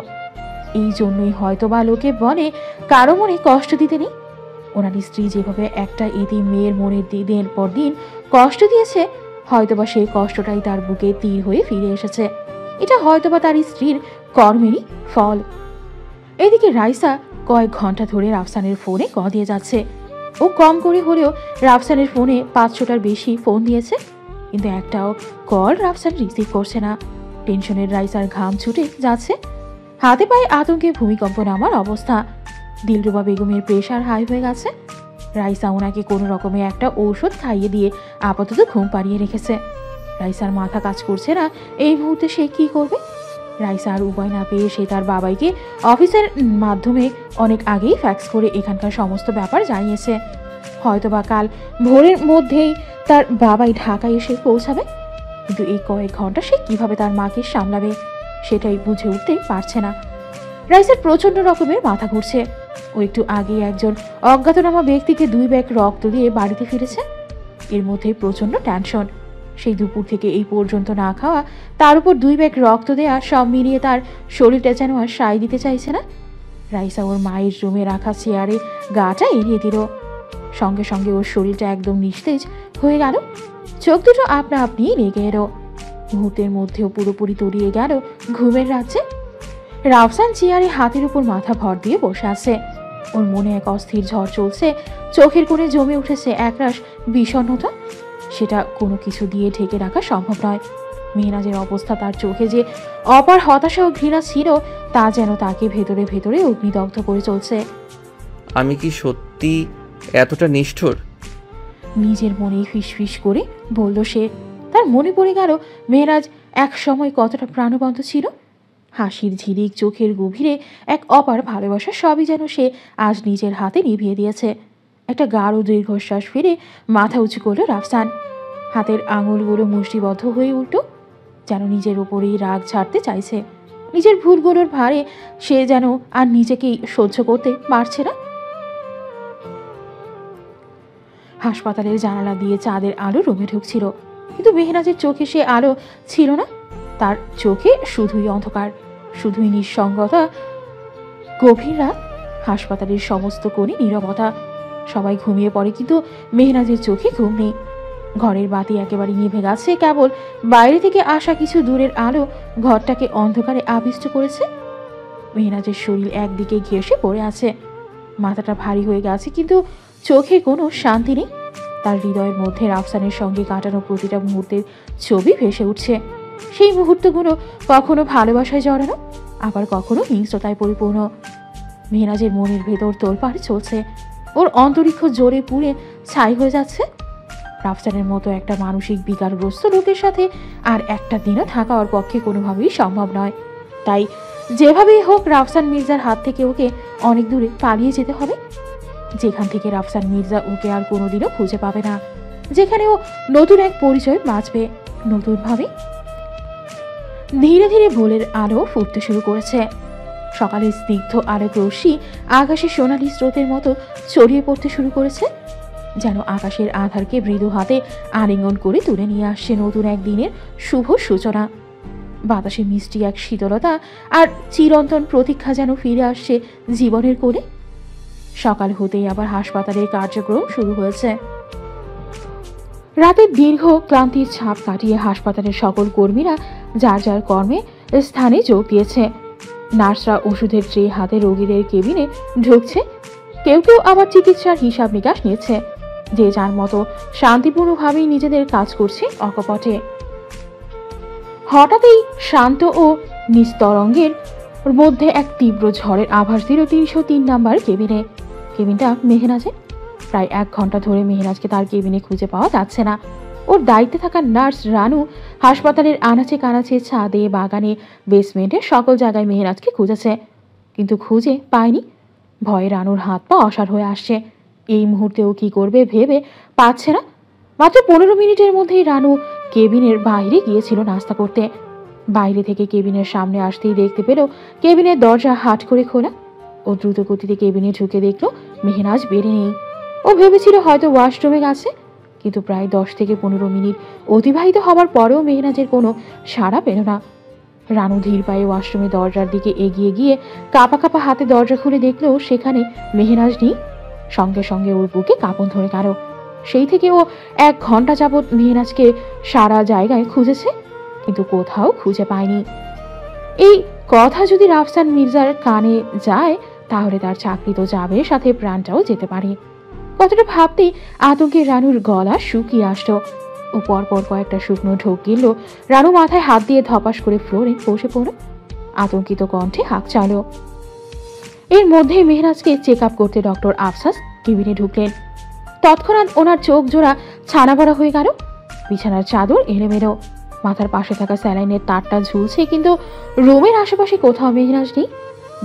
S2: এই জন্যই হয়তো বা লোকে বলে কারো মনে কষ্ট দিতে নেই। ওনার স্ত্রী যেভাবে একটা এতিম মেয়ের মনে দিনের পর দিন কষ্ট দিয়েছে, হয়তোবা সেই কষ্টটাই তার বুকে তীর হয়ে ফিরে এসেছে। এটা হয়তোবা তার স্ত্রীর কর্মেরই ফল। এদিকে রাইসা কয়েক ঘন্টা ধরে রাফসানের ফোনে ক দিয়ে যাচ্ছে। ও কম করে হলেও রাফসানের ফোনে 500টার বেশি ফোন দিয়েছে, কিন্তু একটাও কল রাফসান রিসিভ করছে না। টেনশনের রাইসার ঘাম ছুটে যাচ্ছে, হাতে পায়ে আতঙ্কে ভূমিকম্প নামার অবস্থা। দিলরুবা বেগমের প্রেশার হাই হয়ে গেছে। রাইসা ওনাকে কোনো রকমে একটা ঔষধ খাইয়ে দিয়ে আপাতত ঘুম পাড়িয়ে রেখেছে। রাইসার মাথা কাজ করছে না এই মুহূর্তে সে কি করবে। রাইসা আর উপায় না পেয়ে সে তার বাবাইকে অফিসের মাধ্যমে অনেক আগেই ফ্যাক্স করে এখানকার সমস্ত ব্যাপার জানিয়েছে। হয়তোবা কাল ভোরের মধ্যেই তার বাবাই ঢাকায় এসে পৌঁছাবে, কিন্তু এই কয়েক ঘন্টা সে কিভাবে তার মাকে সামলাবে সেটাই বুঝে উঠতে পারছে না। রাইসার প্রচন্ড রকমের মাথা ঘুরছে। ও একটু আগে একজন অজ্ঞাতনামা ব্যক্তিকে 2 ব্যাগ রক্ত দিয়ে বাড়িতে ফিরেছে। এর মধ্যে প্রচন্ড টেনশন। সেই দুপুর থেকে এই পর্যন্ত না খাওয়া, তার উপর 2 ব্যাগ রক্ত দেয়া, সব মিলিয়ে তার শরীরটা যেন আর সায় দিতে চাইছে না। রাইসা ওর মায়ের রুমে রাখা চেয়ারে গাটা এড়িয়ে দিল। সঙ্গে সঙ্গে ওর শরীরটা একদম নিস্তেজ হয়ে গেল। চোখ দুটো আপনা আপনি লেগে এলো। মুহূর্তের মধ্যেও পুরোপুরি তলিয়ে গেল ঘুমের রাজ্যে। রাফসান চেয়ারে হাতের উপর মাথা ভর দিয়ে বসে আছে। ওর মনে এক অস্থির ঝড় চলছে। চোখের কোণে জমে উঠেছে একরাশ বিষণ্ণতা। সেটা কোনো কিছু দিয়ে ঢেকে রাখা সম্ভব নয়। মেহনাজের অবস্থা, তার চোখে যে অপার হতাশা ও ঘৃণা ছিল তা যেন তাকে ভেতরে ভেতরে অগ্নিদগ্ধ করে চলছে।
S1: আমি কি সত্যি এতটা নিষ্ঠুর?
S2: নিজের মনে ফিসফিস করে বলল সে। তার মনে পড়ে গেল মেহরাজ এক সময় কতটা প্রাণবন্ত ছিল। হাসির ঝিলিক, চোখের গভীরে এক অপার ভালোবাসা, সবই যেন সে আজ নিজের হাতে নিভিয়ে দিয়েছে। একটা গাঢ় দীর্ঘশ্বাস ফিরে মাথা উঁচু করল রাফসান। হাতের আঙুলগুলো মুষ্টিবদ্ধ হয়ে উঠল, যেন নিজের ওপরেই রাগ ছাড়তে চাইছে। নিজের ভুলগুলোর ভারে সে যেন আর নিজেকেই সহ্য করতে পারছে না। হাসপাতালের জানালা দিয়ে চাঁদের আলো রুমে ঢুকছিল, কিন্তু মেহনাজের চোখে সে আলো ছিল না। তার চোখে শুধুই অন্ধকার, শুধুই নিঃসঙ্গতা। গভীর রাত, হাসপাতালের সমস্ত কোণে নীরবতা। সবাই ঘুমিয়ে পড়ে, কিন্তু মেহনাজের চোখে ঘুম নেই। ঘরের বাতি একেবারে নিভে গেছে, কেবল বাইরে থেকে আসা কিছু দূরের আলো ঘরটাকে অন্ধকারে আবিষ্ট করেছে। মেহনাজের শরীর একদিকে ঘেঁষে পড়ে আছে, মাথাটা ভারী হয়ে গেছে, কিন্তু চোখে কোনো শান্তি নেই। তার হৃদয়ের মধ্যে রাফসানের সঙ্গে কাটানো প্রতিটা মুহূর্তের ছবি ভেসে উঠছে। সেই মুহূর্তগুলো কখনো ভালোবাসায় জড়ানো, আবার কখনো হিংস্রতায় পরিপূর্ণ। মেহনাজের মনের ভেতর তোলপাড় চলছে, ওর অন্তরিক্ষ জোরে পুড়ে ছাই হয়ে যাচ্ছে। রাফসানের মতো একটা মানসিক বিকারগ্রস্ত লোকের সাথে আর একটা দিনও থাকা ওর পক্ষে কোনোভাবেই সম্ভব নয়। তাই যেভাবেই হোক রাফসান মির্জার হাত থেকে ওকে অনেক দূরে পালিয়ে যেতে হবে, যেখান থেকে রাফসান মির্জা ওকে আর কোনোদিনও খুঁজে পাবে না, যেখানে ও নতুন এক পরিচয় বাঁচবে নতুনভাবে। ধীরে ধীরে ভোরের আলো ফুটতে শুরু করেছে। সকালের স্নিগ্ধ আলোক রশ্মি আকাশে সোনালি স্রোতের মতো ছড়িয়ে পড়তে শুরু করেছে, যেন আকাশের আধারকে মৃদু হাতে আলিঙ্গন করে তুলে নিয়ে আসছে নতুন এক দিনের শুভ সূচনা। বাতাসে মিষ্টি এক শীতলতা আর চিরন্তন প্রতীক্ষা যেন ফিরে আসছে জীবনের কোণে। সকাল হতেই আবার হাসপাতালের কার্যক্রম শুরু হয়েছে। রাতের দীর্ঘ ক্লান্তির ছাপ কাটিয়ে হাসপাতালের সকল কর্মীরা যার যার কর্মে স্থানে যোগ দিয়েছে। নার্সরা ওষুধের ট্রে হাতে রোগীদের কেবিনে ঢুকছে, কেউ কেউ আবার চিকিৎসার হিসাব নিকাশ নিচ্ছে। যে যার মতো শান্তিপূর্ণভাবেই নিজেদের কাজ করছে অকপটে। হঠাৎই শান্ত ও নিস্তরঙ্গের মধ্যে এক তীব্র ঝড়ের আভাস দিল 303 নাম্বার কেবিনে। কেবিনটা মেহনাজের। প্রায় 1 ঘন্টা ধরে মেহনাজকে তার কেবিনে খুঁজে পাওয়া যাচ্ছে না। ওর দায়িত্বে থাকা নার্স রানু হাসপাতালের আনাচে কানাচে, ছাদে, বাগানে, বেসমেন্টে সকল জায়গায় মেহনাজকে খুঁজেছে, কিন্তু খুঁজে পায়নি। ভয়ে রানুর হাত পা অসাড় হয়ে আসছে। এই মুহূর্তেও কি করবে ভেবে পাচ্ছে না। মাত্র 15 মিনিটের মধ্যেই রানু কেবিনের বাইরে গিয়েছিল নাস্তা করতে। বাইরে থেকে কেবিনের সামনে আসতেই দেখতে পেল কেবিনের দরজা হাট করে খোলা। ও দ্রুত গতিতে কেবিনে ঢুকে দেখলো মেহনাজ বেড়ে নেই। ও ভেবেছিল হয়তো ওয়াশরুমে গেছে, কিন্তু প্রায় 10 থেকে 15 মিনিট অতিবাহিত হবার পরেও মেহনাজের কোনো সাড়া পেল না। রানু ধীর পায়ে ওয়াশরুমের দরজার দিকে এগিয়ে গিয়ে কাঁপা কাঁপা হাতে দরজা খুলে দেখলো সেখানে মেহনাজ নেই। সঙ্গে সঙ্গে ওর বুকে কাঁপন ধরে গেল। সেই থেকে ও 1 ঘন্টা যাবৎ মেহনাজকে সারা জায়গায় খুঁজেছে, কিন্তু কোথাও খুঁজে পায়নি। এই কথা যদি রাফসান মির্জার কানে যায়, তাহলে তার চাকরি তো যাবে, সাথে প্রাণটাও যেতে পারে। কথাটা ভাবতেই আতঙ্কে রানুর গলা শুকিয়ে আসলো। ও পরপর কয়েকটা শুকনো ঢোক গিলল। রানু মাথায় হাত দিয়ে ধপাস করে ফ্লোরে বসে পড়ল, আতঙ্কিত কণ্ঠে হাঁক চালো। এর মধ্যে মেহনাজকে চেক আপ করতে ডক্টর আফসাস কেবিনে ঢুকলেন। তৎক্ষণাৎ ওনার চোখ জোড়া ছানা ভরা হয়ে গেল। বিছানার চাদর এলোমেলো, মাথার পাশে থাকা স্যালাইনের তারটা ঝুলছে, কিন্তু রুমের আশেপাশে কোথাও মেহনাজ নেই।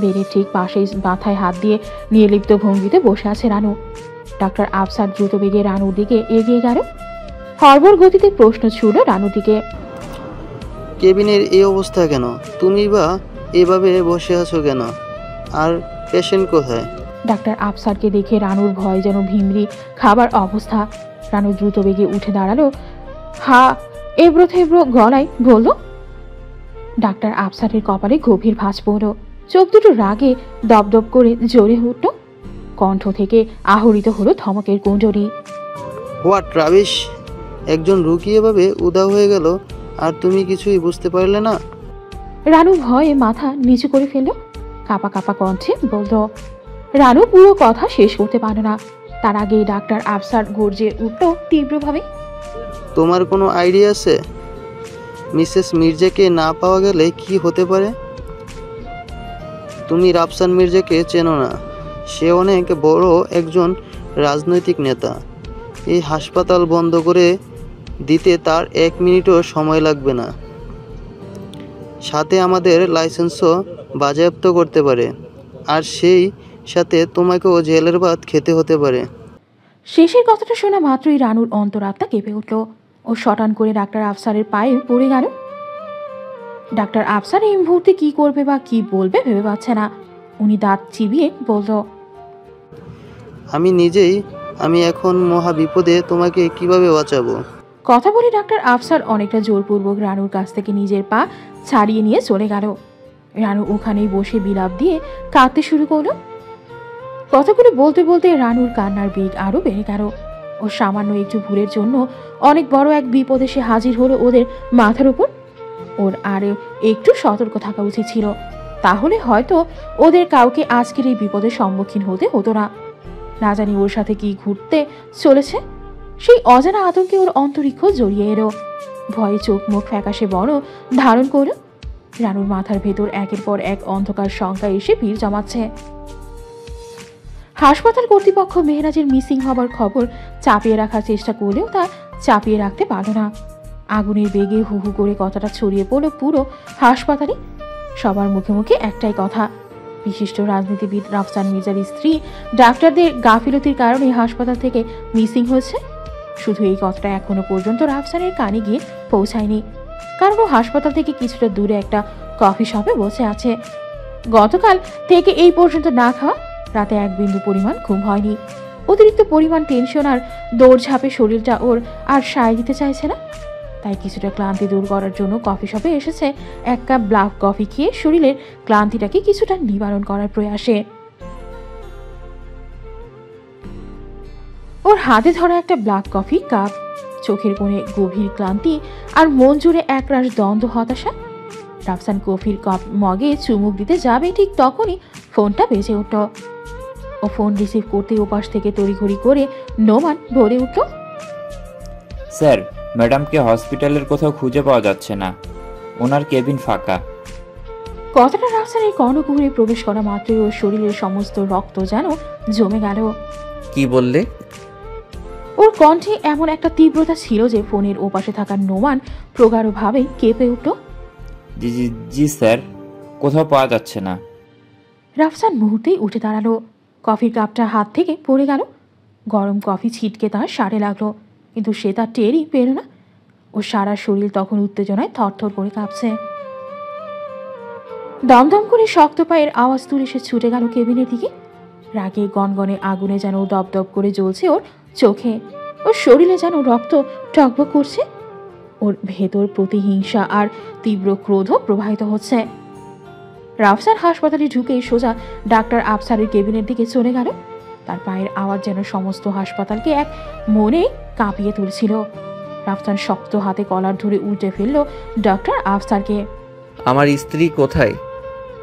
S2: বেডের ঠিক পাশেই মাথায় হাত দিয়ে নির্লিপ্ত ভঙ্গিতে বসে আছে রানু। ডাক্তার আফসার দ্রুত বেগে রানুর দিকে এগিয়ে গেল। হরবর গতিতে প্রশ্ন ছুড়ল রানুর দিকে,
S7: কেবিনের এই অবস্থা কেন? তুমি বা এভাবে বসে আছো কেন? আর পেশেন্ট কোথায়?
S2: ডাক্তার আফসারকে দেখে রানুর ভয় যেন ভিমরি খাবার অবস্থা। রানু দ্রুত বেগে উঠে দাঁড়ালো, হা এবড়ো থেবড়ো গলায় বলল। ডাক্তার আফসারের কপালে গভীর ভাঁজ পড়ল, চোখ দুটো রাগে দপদপ করে জ্বলে উঠল। কণ্ঠ থেকে আহরিত হলো ধমকের কুণ্ডলী।
S7: What rubbish! একজন রুগী এভাবে উধাও হয়ে গেল আর তুমি কিছুই বুঝতে পারলে না?
S2: রানু ভয়ে মাথা নিচু করে ফেলল, কাঁপা কাঁপা কণ্ঠে বলল। রানু পুরো কথা শেষ করতে পারল না, তার আগেই ডাক্তার আফসার গর্জে উঠল তীব্রভাবে,
S7: তোমার কোনো আইডিয়া আছে? মিসেস মির্জাকে না পাওয়া গেলে কি হতে পারে? তুমি রাফসান মির্জাকে চেনো না। সে অনেক বড় একজন রাজনৈতিক নেতা। এই হাসপাতাল বন্ধ করে দিতে তার 1 মিনিটও সময় লাগবে না। সাথে আমাদের লাইসেন্সও বাজেয়াপ্ত করতে পারে, আর সেই সাথে তোমাকেও জেলের ভাত খেতে হতে পারে।
S2: শেষের কথাটা শোনা মাত্রই রানুর অন্তরাত্মা কেঁপে উঠল। ও শটান করে ডাক্তার আফসারের পায়ে পড়ে গেল। ডাক্তার আফসার এই মুহূর্তে কি করবে বা কি বলবে ভেবে পাচ্ছে না। উনি দাঁত চিবিয়ে বলল,
S7: আমি এখন মহা বিপদে, তোমাকে কিভাবে বাঁচাবো?
S2: কথা বলে ডাক্তার আফসার অনেকটা জোরপূর্বক রানুর কাছ থেকে নিজের পা ছাড়িয়ে নিয়ে চলে গেল। রানু ওখানেই বসে বিলাপ দিয়ে কাঁদতে শুরু করলো। কথাগুলো বলতে বলতে রানুর কান্নার বেগ আরো বেড়ে গেল। ও সামান্য একটু ভুলের জন্য অনেক বড় এক বিপদে সে হাজির হলো ওদের মাথার উপর। ওর আরও একটু সতর্ক থাকা উচিত ছিল, তাহলে হয়তো ওদের কাউকে আজকের এই বিপদের সম্মুখীন হতে হতো না। না জানি ওর সাথে কি ঘুরতে চলেছে, সেই অজানা আতঙ্কে ওর অন্তরিক্ষ জড়িয়ে এলো। ভয়ে চোখ মুখ ফ্যাকাশে বড় ধারণ করল। রানুর মাথার ভেতর একের পর এক অন্ধকার শঙ্কা এসে ভিড় জমাচ্ছে। হাসপাতাল কর্তৃপক্ষ মেহরাজের মিসিং হবার খবর চাপিয়ে রাখার চেষ্টা করলেও তা চাপিয়ে রাখতে পারল না। আগুনের বেগে হু হু করে কথাটা ছড়িয়ে পড়ল পুরো হাসপাতালে। সবার মুখে মুখে একটাই কথা, বিশিষ্ট রাজনীতিবিদ রাফসান মির্জার স্ত্রী ডাক্তারদের গাফিলতির কারণে হাসপাতাল থেকে মিসিং হয়েছে। শুধু এই কথাটা এখনো পর্যন্ত রাফসানের কানে গিয়ে পৌঁছায়নি, কারণ ও হাসপাতাল থেকে কিছুটা দূরে একটা কফি শপে বসে আছে। গতকাল থেকে এই পর্যন্ত না খাওয়া, রাতে 1 বিন্দু পরিমাণ ঘুম হয়নি। অতিরিক্ত পরিমাণ টেনশন আর দৌড়ঝাঁপে শরীরটা ওর আর সায় দিতে চাইছে না। তাই কিছুটা ক্লান্তি দূর করার জন্য কফি শপে এসেছে 1 কাপ ব্ল্যাক কফি খেয়ে শরীরের ক্লান্তিটাকে কিছুটা নিবারণ করার প্রয়াসে। ওর হাতে ধরা একটা ব্ল্যাক কফি কাপ, চোখের কোণে গভীর ক্লান্তি আর মন জুড়ে একরাশ দ্বন্দ্ব হতাশা। রাফসান কফির কাপ মগে চুমুক দিতে যাবে, ঠিক তখনই ফোনটা বেজে উঠল। ও ফোন রিসিভ করতে ওপাশ থেকে তড়িঘড়ি করে নোমান বলে উঠল,
S4: স্যার, ম্যাডামকে হসপিটালের কোথাও খুঁজে পাওয়া যাচ্ছে না, ওনার কেবিন ফাঁকা।
S2: কথাটা রাফসানের কর্ণকুহরে প্রবেশ করা মাত্রই ওর শরীরের সমস্ত রক্ত যেন জমে গেল।
S1: কি বললে?
S2: ওর কণ্ঠে এমন একটা তীব্রতা ছিল যে ফোনের ওপাশে থাকা নোমান প্রগাঢ়ভাবে কেঁপে উঠল।
S4: জি জি জি স্যার, কোথাও পাওয়া যাচ্ছে না।
S2: রাফসান মুহূর্তেই উঠে দাঁড়ালো। কফির কাপটা হাত থেকে পড়ে গেল। গরম কফি ছিটকে তার শাড়ে লাগলো, কিন্তু সে তার টেরই পেল না। ওর সারা শরীর তখন উত্তেজনায় থরথর করে কাঁপছে। দমদম করে শক্ত পায়ের আওয়াজ তুলে সে ছুটে গেল কেবিনের দিকে। রাগে গনগনে আগুনে যেন দপদপ করে জ্বলছে ওর চোখে। ওর শরীরে যেন রক্ত টকবক করছে। ওর ভেতর প্রতিহিংসা আর তীব্র ক্রোধ প্রবাহিত হচ্ছে। রাফসান হাসপাতালে ঢুকে সোজা ডাক্তার আফসারের কেবিনের দিকে চলে গেল। তার পায়ের আওয়াজ যেন সমস্ত হাসপাতালকে এক মনে কাঁপিয়ে তুলছিল। রাফসান শক্ত হাতে কলার ধরে উল্টে ফেলল ডাক্তার আফসারকে।
S1: আমার স্ত্রী কোথায়?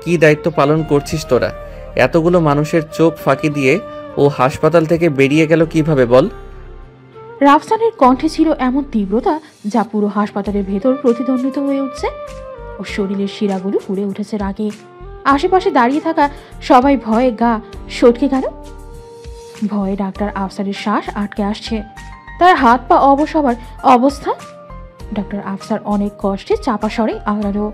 S1: কি দায়িত্ব পালন করছিস তোরা? এতগুলো মানুষের চোখ ফাঁকি দিয়ে ও হাসপাতাল থেকে বেরিয়ে গেল কিভাবে বল?
S2: রাফসানের কণ্ঠে ছিল এমন তীব্রতা যা পুরো হাসপাতালের ভেতর প্রতিধ্বনিত হয়ে উঠছে। ও শরীরের শিরাগুলো ফুলে উঠেছে রাগে। আশেপাশে দাঁড়িয়ে থাকা সবাই ভয়ে গা সটকে গেল। ভয়ে ডাক্তার আফসারের শ্বাস আটকে আসছে। তার হাত পা অবশ হবার অবস্থা। ডাক্তার আফসার অনেক কষ্টে চাপা স্বরে আওড়ালো,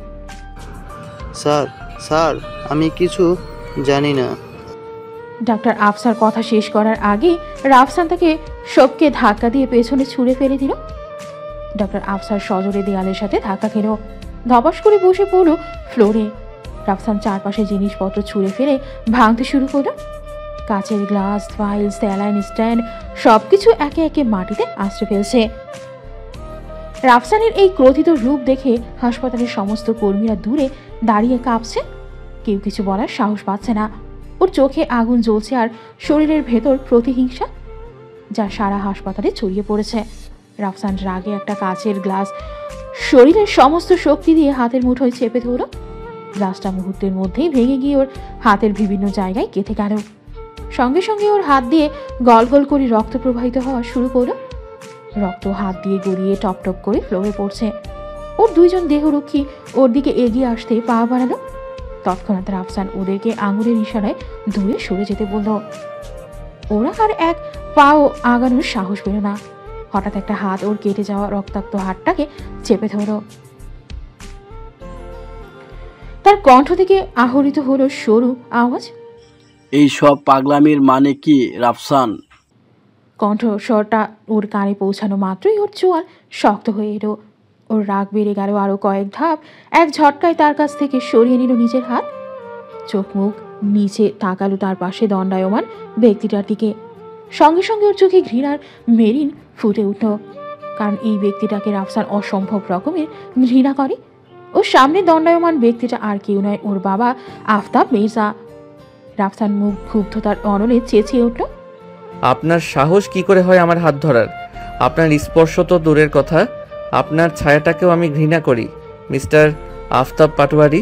S7: স্যার স্যার, আমি কিছু জানি না।
S2: ডাক্তার আফসার কথা শেষ করার আগেই রাফসান তাকে শোককে ধাক্কা দিয়ে পেছনে ছুঁড়ে ফেলে দিল। ডাক্তার আফসার সজোরে দেয়ালের সাথে ধাক্কা খেল, ধপাস করে বসে পড়ল ফ্লোরে। রাফসান চারপাশে জিনিসপত্র ছুঁড়ে ফেলে ভাঙতে শুরু করল। কাচের গ্লাস, ফাইল, স্যালাইন স্ট্যান্ড সবকিছু একে একে মাটিতে আশ্রে ফেলছে। রাফসানের এই ক্রোধিত রূপ দেখে হাসপাতালের সমস্ত কর্মীরা দূরে দাঁড়িয়ে কাঁপছে। কেউ কিছু বলার সাহস পাচ্ছে না। ওর চোখে আগুন জ্বলছে আর শরীরের ভেতর প্রতিহিংসা যা সারা হাসপাতালে ছড়িয়ে পড়েছে। রাফসান রাগে একটা কাচের গ্লাস শরীরের সমস্ত শক্তি দিয়ে হাতের মুঠোয় চেপে ধরল। গ্লাসটা মুহূর্তের মধ্যেই ভেঙে গিয়ে ওর হাতের বিভিন্ন জায়গায় গেঁথে গেল। সঙ্গে সঙ্গে ওর হাত দিয়ে গল গল করে রক্ত প্রবাহিত হওয়া শুরু করলো। রক্ত হাত দিয়ে গড়িয়ে টপ টপ করে ফ্লোরে পড়ছে। ও ওর দুইজন দেহরক্ষী ওর দিকে এগিয়ে আসতে পা বাড়ালো। তৎক্ষণাৎ রাফসান ওদেরকে আঙুলের ইশারায় দূরে সরে যেতে বলল। ওরা আর এক পাও আগানোর সাহস পেল না। হঠাৎ একটা হাত ওর কেটে যাওয়া রক্তাক্ত হাতটাকে চেপে ধরল। তার কণ্ঠ থেকে আহরিত হলো সরু আওয়াজ।
S10: এই সব পাগলামির মানে কি রাফসান?
S2: কণ্ঠস্বরটা ওর কানে পৌঁছানো মাত্রই ওর চোয়াল শক্ত হয়ে এলো। ওর রাগ বেড়ে গেল আরো কয়েক ধাপ। এক ঝটকায় তার কাছ থেকে সরিয়ে নিল নিজের হাত। চোখ মুখ নিচে তাকালো তার পাশে দণ্ডায়মান ব্যক্তিটার দিকে। সঙ্গে সঙ্গে ওর চোখে ঘৃণার মেরিন ফুটে উঠল, কারণ এই ব্যক্তিটাকে রাফসান অসম্ভব রকমের ঘৃণা করে। ওর সামনে দণ্ডায়মান ব্যক্তিটা আর কেউ নয়, ওর বাবা আফতাব মির্জা। রাফসান মুখ ক্ষুব্ধতার অনলে চেঁচিয়ে উঠল।
S1: আপনার সাহস কি করে হয় আমার হাত ধরার? আপনার স্পর্শ তো দূরের কথা, আপনার ছায়াটাকেও আমি ঘৃণা করি মিস্টার আফতাব পাটোয়ারি।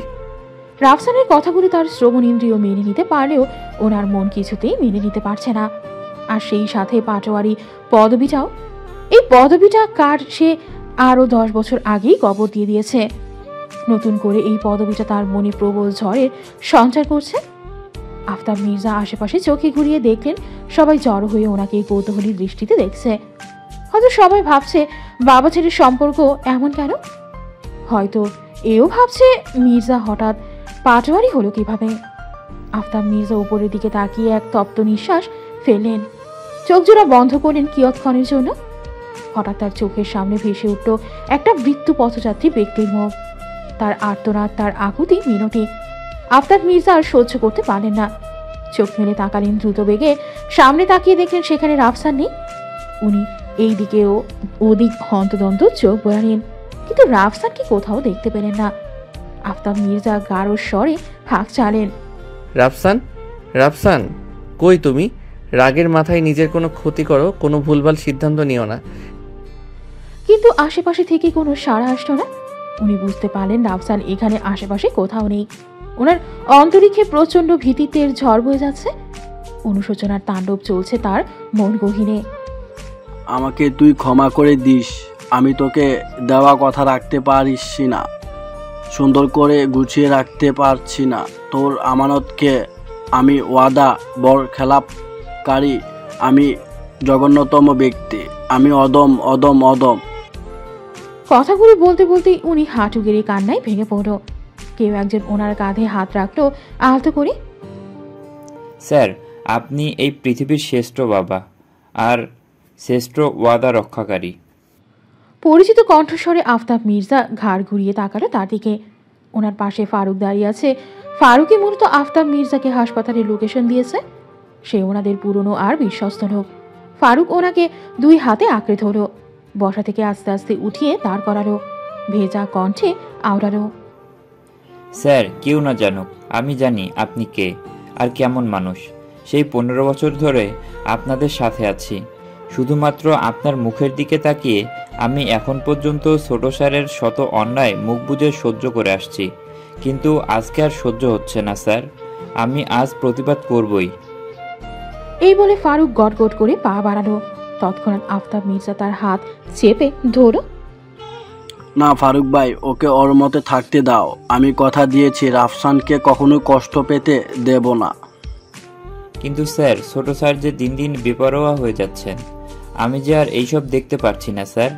S2: রাফসানের কথাগুলো তার শ্রবণ ইন্দ্রিয় মেনে নিতে পারলেও ওনার মন কিছুতেই মেনে নিতে পারছে না। আর সেই সাথে পাটোয়ারি পদবিটাও। এই পদবিটা কার সে আরও 10 বছর আগেই কবর দিয়ে দিয়েছে। নতুন করে এই পদবিটা তার মনে প্রবল ঝড়ের সঞ্চার করছে। আফতাব মির্জা আশেপাশে চোখে ঘুরিয়ে দেখলেন সবাই জড়ো হয়ে ওনাকে কৌতূহলী দৃষ্টিতে দেখছে। হয়তো সবাই ভাবছে বাবা ছেলের সম্পর্ক এমন কেন। হয়তো এও ভাবছে মির্জা হঠাৎ পাটোয়ারি হলো কিভাবে। আফতাব মির্জা উপরের দিকে তাকিয়ে এক তপ্ত নিঃশ্বাস ফেললেন, চোখ জোড়া বন্ধ করলেন কিয়ৎক্ষণের জন্য। হঠাৎ তার চোখের সামনে ভেসে উঠল একটা মৃত্যু পথযাত্রী ব্যক্তির মুখ। তার আর্তনাদ, তার আকুতি মিনতি। আফতাব মির্জা আর সহ্য করতে পারলেন না। চোখ মেলে তাকালেন দ্রুত বেগে। সামনে তাকিয়ে দেখলেন সেখানে রাফসান নেই। উনি এই দিকেও ওদিক হন্তদন্ত চোখ বোলালেন, কিন্তু রাফসানকে কোথাও দেখতে পেলেন না। আফতাব মির্জা গাঢ় স্বরে হাঁক চালেন,
S1: রাফসান, রাফসান, কই তুমি? রাগের মাথায় নিজের কোনো ক্ষতি করো, কোনো ভুলভাল সিদ্ধান্ত নিও না।
S2: কিন্তু আশেপাশে থেকে কোনো সাড়া আসলো না। উনি বুঝতে পারলেন রাফসান এখানে আশেপাশে কোথাও নেই। ওনার অন্তরিক্ষে প্রচন্ড ভীতিতের ঝড় বয়ে যাচ্ছে। অনুশোচনার তাণ্ডব চলছে তার মন গহীনে।
S10: আমাকে তুই ক্ষমা করে দিস। আমি তোকে দেওয়া কথা রাখতে পারছি না, সুন্দর করে গুছিয়ে রাখতে পারছি না। তোর আমানতকে আমি ওয়াদা বরখেলাপকারী, আমি জঘন্যতম ব্যক্তি, আমি অদম অদম অদম।
S2: কথাগুলো বলতে বলতেই উনি হাঁটু গেড়ে কান্নায় ভেঙে পড়ল। কেউ একজন ওনার কাঁধে হাত রাখলো আহত করে।
S4: স্যার, আপনি এই পৃথিবীর শ্রেষ্ঠ বাবা আর শ্রেষ্ঠ ওয়াদা রক্ষাকারী।
S2: পরিচিত কণ্ঠস্বরে আফতাব মির্জা ঘাড় ঘুরিয়ে তাকালো তার দিকে। ওনার পাশে ফারুক দাঁড়িয়ে আছে। ফারুকই মূলত আফতাব মির্জাকে হাসপাতালের লোকেশন দিয়েছে। সে ওনাদের পুরনো আর বিশ্বস্ত লোক। ফারুক ওনাকে 2 হাতে আঁকড়ে ধরল, বসা থেকে আস্তে আস্তে উঠিয়ে দাঁড় করালো, ভেজা কণ্ঠে আওড়ালো,
S4: স্যার, কেউ না জানুক, আমি জানি আপনি কে আর কেমন মানুষ। সেই 15 বছর ধরে আপনাদের সাথে আছি। শুধুমাত্র আপনার মুখের দিকে তাকিয়ে আমি এখন পর্যন্ত ছোট স্যারের শত অন্যায় মুখ বুজে সহ্য করে আসছি, কিন্তু আজকে আর সহ্য হচ্ছে না স্যার। আমি আজ প্রতিবাদ করবই।
S2: এই বলে ফারুক গটগট করে পা বাড়ালো। তৎক্ষণাৎ আফতাব মির্জা তার হাত চেপে ধরল।
S10: না ফারুক ভাই, ওকে ওর মতে থাকতে দাও। আমি কথা দিয়েছি রাফসানকে কখনো কষ্ট পেতে দেব না।
S4: কিন্তু স্যার, ছোট স্যার যে দিন দিন বেপরোয়া হয়ে যাচ্ছেন, আমি যে আর এইসব দেখতে পারছি না স্যার।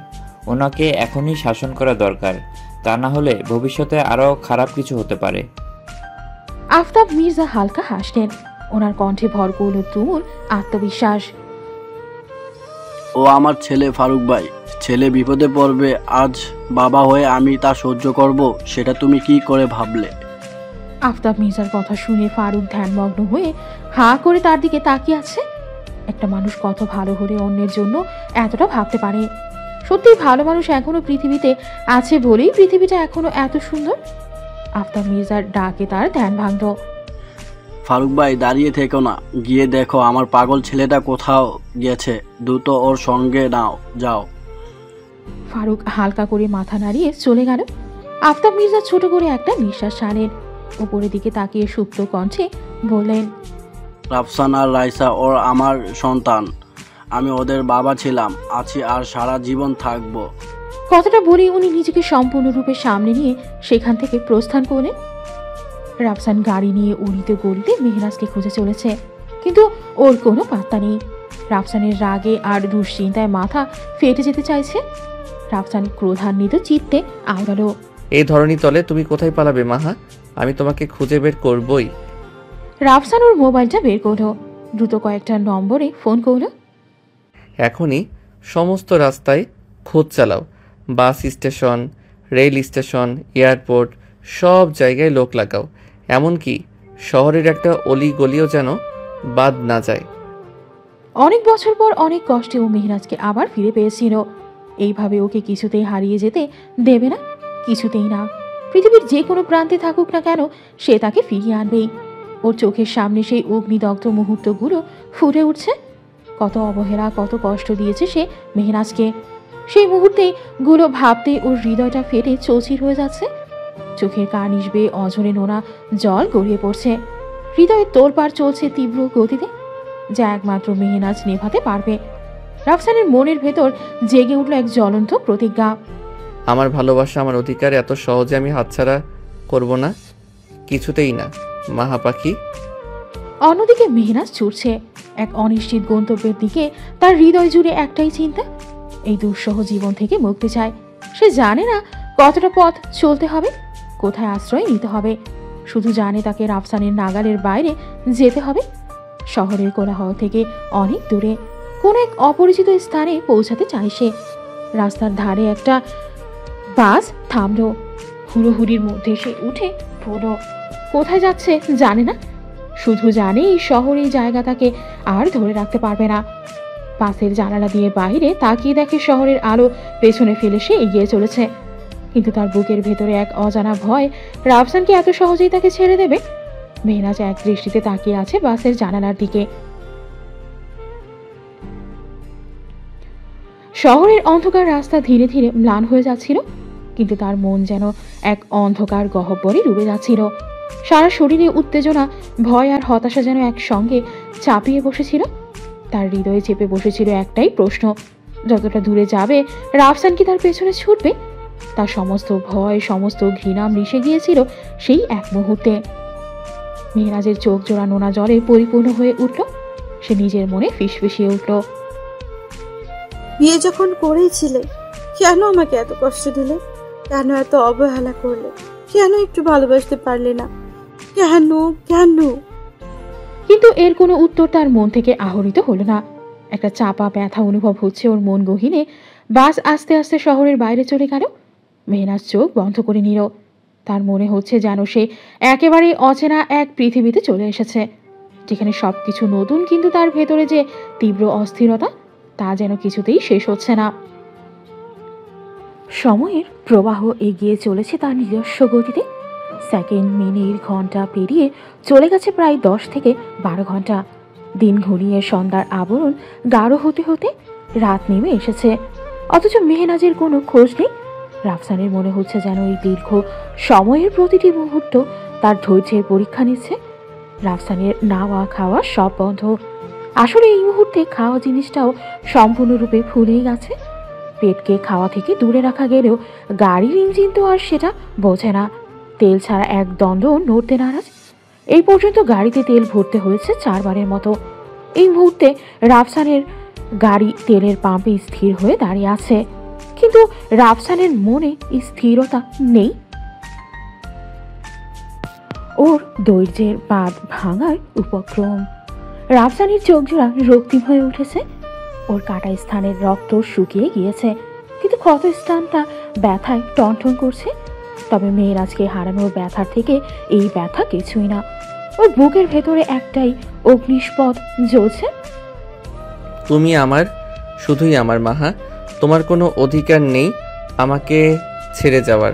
S4: ওনাকে এখনই শাসন করা দরকার, তা না হলে ভবিষ্যতে আরও খারাপ কিছু হতে পারে।
S2: আফতাব মির্জা হালকা হাসলেন। ওনার কণ্ঠে ভর করল তুমুল আত্মবিশ্বাস।
S10: ও আমার ছেলে ফারুক ভাই, ছেলে বিপদে পড়বে, আজ বাবা হয়ে আমি তা সহ্য করব, সেটা তুমি কি করে ভাবলে?
S2: আফতাব মির্জার কথা শুনে ফারুক ধ্যানমগ্ন হয়ে হাঁ করে তার দিকে তাকিয়ে আছে। একটা মানুষ কত ভালো হলে অন্যের জন্য এতটা ভাবতে পারে। সত্যি ভালো মানুষ এখনো পৃথিবীতে আছে বলেই পৃথিবীটা এখনো এত সুন্দর। আফতাব মির্জার ডাকে তার ধ্যান ভাঙল।
S10: ফারুক ভাই, দাঁড়িয়ে থেকো না, গিয়ে দেখো আমার পাগল ছেলেটা কোথাও গেছে, দ্রুত ওর সঙ্গে নাও যাও।
S2: ফারুক হালকা করে মাথা নাড়িয়ে চলে গেল। আফতাব মির্জা ছোট করে একটা নিঃশ্বাস ছাড়েন। উপরের দিকে তাকিয়ে সুপ্ত কণ্ঠে বললেন,
S10: রাফসান আর রাইসা ওর আমার সন্তান, আমি ওদের বাবা ছিলাম, আছি আর সারা জীবন থাকবো।
S2: কথাটা বলে উনি নিজেকে সম্পূর্ণরূপে সামনে নিয়ে সেখান থেকে প্রস্থান করলেন। রাফসান গাড়ি নিয়ে উড়িতে গড়িতে মেহনাজকে খুঁজে চলেছে, কিন্তু ওর কোনো পাত্তা নেই। রাফসানের রাগে আর দুশ্চিন্তায় মাথা ফেটে যেতে চাইছে। রাফসান ক্রোধান্বিত চিত্তে আওড়ালো,
S1: এই ধরনী তলে তুমি কোথায় পালাবে মাহা? আমি তোমাকে খুঁজে বের করবই।
S2: রাফসান ওর মোবাইলটা বের করলো, দ্রুত কয়েকটা নম্বরে ফোন করলো।
S1: এখনই সমস্ত রাস্তায় খোঁজ চালাও, bus station, rail station, airport, সব জায়গায় লোক লাগাও, এমনকি শহরের একটা অলি গলিও যেন বাদ না যায়।
S2: অনেক বছর পর অনেক কষ্টে ও মেহরাজকে আবার ফিরে পেয়েছিল। এইভাবে ওকে কিছুতেই হারিয়ে যেতে দেবে না, কিছুতেই না। পৃথিবীর যে কোনো প্রান্তে থাকুক না কেন, সে তাকে ফিরিয়ে আনবেই। ওর চোখের সামনে সেই অগ্নিদগ্ধ মুহূর্তগুলো ফুটে উঠছে। কত অবহেলা, কত কষ্ট দিয়েছে সে মেহরাজকে। সেই মুহূর্তে গুলো ভাবতে ওর হৃদয়টা ফেটে চৌচির হয়ে যাচ্ছে। চোখের কার্নিশ বেয়ে অঝরে নোনা জল গড়িয়ে পড়ছে। হৃদয়ে তোলপাড় চলছে তীব্র গতিতে, যা একমাত্র মেহনাজ নেভাতে পারবে। রাফসানের মনের ভেতর জেগে উঠল এক জ্বলন্ত প্রতিজ্ঞা,
S1: আমার ভালোবাসা, আমার অধিকার এত সহজে আমি হাতছাড়া করব না, কিছুতেই না মাহা পাখি।
S2: অন্যদিকে মেহনাজ ছুটছে এক অনিশ্চিত গন্তব্যের দিকে। তার হৃদয় জুড়ে একটাই চিন্তা, এই দুঃসহ জীবন থেকে মুক্তি চায়। সে জানে না কতটা পথ চলতে হবে, কোথায় আশ্রয় নিতে হবে, শুধু জানে তাকে রাফসানের নাগালের বাইরে যেতে হবে। শহরের কোলাহল থেকে অনেক দূরে কোন এক অপরিচিত স্থানে পৌঁছাতে চায় সে। রাস্তার ধারে একটা বাস থামলো। হুড়োহুড়ির মধ্যে সে উঠে পড়ল। কোথায় যাচ্ছে জানে না, শুধু জানে এই শহরের জায়গা তাকে আর ধরে রাখতে পারবে না। বাসের জানালা দিয়ে বাইরে তাকিয়ে দেখে শহরের আলো পেছনে ফেলে সে এগিয়ে চলেছে। কিন্তু তার বুকের ভেতরে এক অজানা ভয়, রাফসানকে এত সহজেই তাকে ছেড়ে দেবে। মেহনাজ এক দৃষ্টিতে তাকিয়ে আছে বাসের জানালার দিকে। শহরের অন্ধকার রাস্তা ধীরে ধীরে ম্লান হয়ে যাচ্ছিল, কিন্তু তার মন যেন এক অন্ধকার গহ্বরে ডুবে যাচ্ছিল। সারা শরীরে উত্তেজনা, ভয় আর হতাশা যেন একসঙ্গে চাপিয়ে বসেছিল। তার হৃদয়ে চেপে বসেছিল একটাই প্রশ্ন, যতটা দূরে যাবে রাফসান কি তার পেছনে ছুটবে? তার সমস্ত ভয়, সমস্ত ঘৃণা মিশে গিয়েছিল সেই এক মুহূর্তে। মেহরাজের চোখ জোড়া নোনা জলে পরিপূর্ণ হয়ে উঠল। সে নিজের মনে ফিসফিসিয়ে উঠল,
S3: বিয়ে যখন করেছিলে কেন আমাকে এত কষ্ট দিলে? কেন এত অবহেলা করলে? কেন একটু ভালোবাসতে পারলে না? কেন কেন?
S2: কিন্তু এর কোনো উত্তর তার মন থেকে আহরিত হলো না। একটা চাপা ব্যথা অনুভব হচ্ছে ওর মন গহীনে। বাস আস্তে আস্তে শহরের বাইরে চলে গেল। মেহনাজ চোখ বন্ধ করে নিল। তার মনে হচ্ছে যেন সে একেবারে অচেনা এক পৃথিবীতে চলে এসেছে, যেখানে সবকিছু নতুন, কিন্তু তার ভেতরে যে তীব্র অস্থিরতা, তা যেন কিছুতেই শেষ হচ্ছে না। সময়ের প্রবাহ এগিয়ে চলেছে তার নিজস্ব গতিতে। সেকেন্ড, মিনিট, ঘন্টা পেরিয়ে চলে গেছে প্রায় 10 থেকে 12 ঘন্টা। দিন ঘুরিয়ে সন্ধ্যার আবরণ গাঢ় হতে হতে রাত নেমে এসেছে, অথচ মেহনাজের কোনো খোঁজ নেই। রাফসানের মনে হচ্ছে যেন এই দীর্ঘ সময়ের প্রতিটি মুহূর্ত তার ধৈর্যের পরীক্ষা নিচ্ছে। রাফসানের নাওয়া খাওয়া সব বন্ধ। আসলে এই মুহূর্তে খাওয়া জিনিসটাও সম্পূর্ণরূপে ভুলেই গেছে। পেটকে খাওয়া থেকে দূরে রাখা গেলেও গাড়ির ইঞ্জিন তো আর সেটা বোঝে না। তেল ছাড়া এক দ্বন্দ্ব নড়তে নারাজ। এই পর্যন্ত গাড়িতে তেল ভরতে হয়েছে 4 বারের মতো। এই মুহূর্তে রাফসানের গাড়ি তেলের পাম্পে স্থির হয়ে দাঁড়িয়ে আছে, কিন্তু রাফসানের মনে স্থিরতা নেই। ওর ধৈর্যের বাঁধ ভাঙার উপক্রম। রাফসানের চোখ জোড়া রক্তিম হয়ে উঠেছে। ওর কাটা স্থানের রক্ত শুকিয়ে গিয়েছে, কিন্তু ক্ষত স্থানটা ব্যথায় টনটন করছে। তবে মেহরাজকে হারানোর ব্যথার থেকে এই ব্যথা কিছুই না। ওর বুকের ভেতরে একটাই অগ্নিস্পদ জ্বলছে।
S1: তুমি আমার, শুধুই আমার মাহা। তোমার কোনো অধিকার নেই আমাকে ছেড়ে যাওয়ার।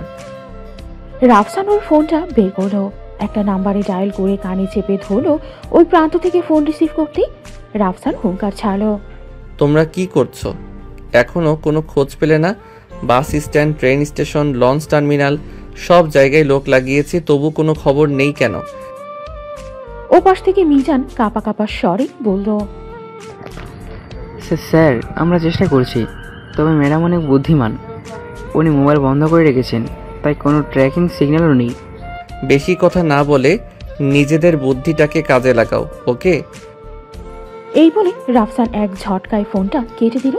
S2: রাফসান ওর ফোনটা বের করলো, একটা নাম্বারে ডায়াল করে কানে চেপে ধরলো। ওই প্রান্ত থেকে ফোন রিসিভ করতেই রাফসান হুঙ্কার ছাড়লো,
S1: তোমরা কি করছো? এখনো কোনো খোঁজ পেলে না? Bus stand, train station, launch terminal, সব জায়গায় লোক লাগিয়েছি, তবু কোনো খবর নেই কেন?
S2: ও পাশ থেকে মিজান কাঁপা কাঁপা স্বরে বলল,
S11: স্যার আমরা চেষ্টা করছি, তবে ম্যাডাম অনেক বুদ্ধিমান। উনি মোবাইল বন্ধ করে রেখেছেন, তাই কোনো ট্র্যাকিং সিগন্যালও নেই।
S1: বেশি কথা না বলে নিজেদের বুদ্ধিটাকে কাজে লাগাও, ওকে?
S2: এই বলে রাফসান এক ঝটকায় ফোনটা কেটে দিল।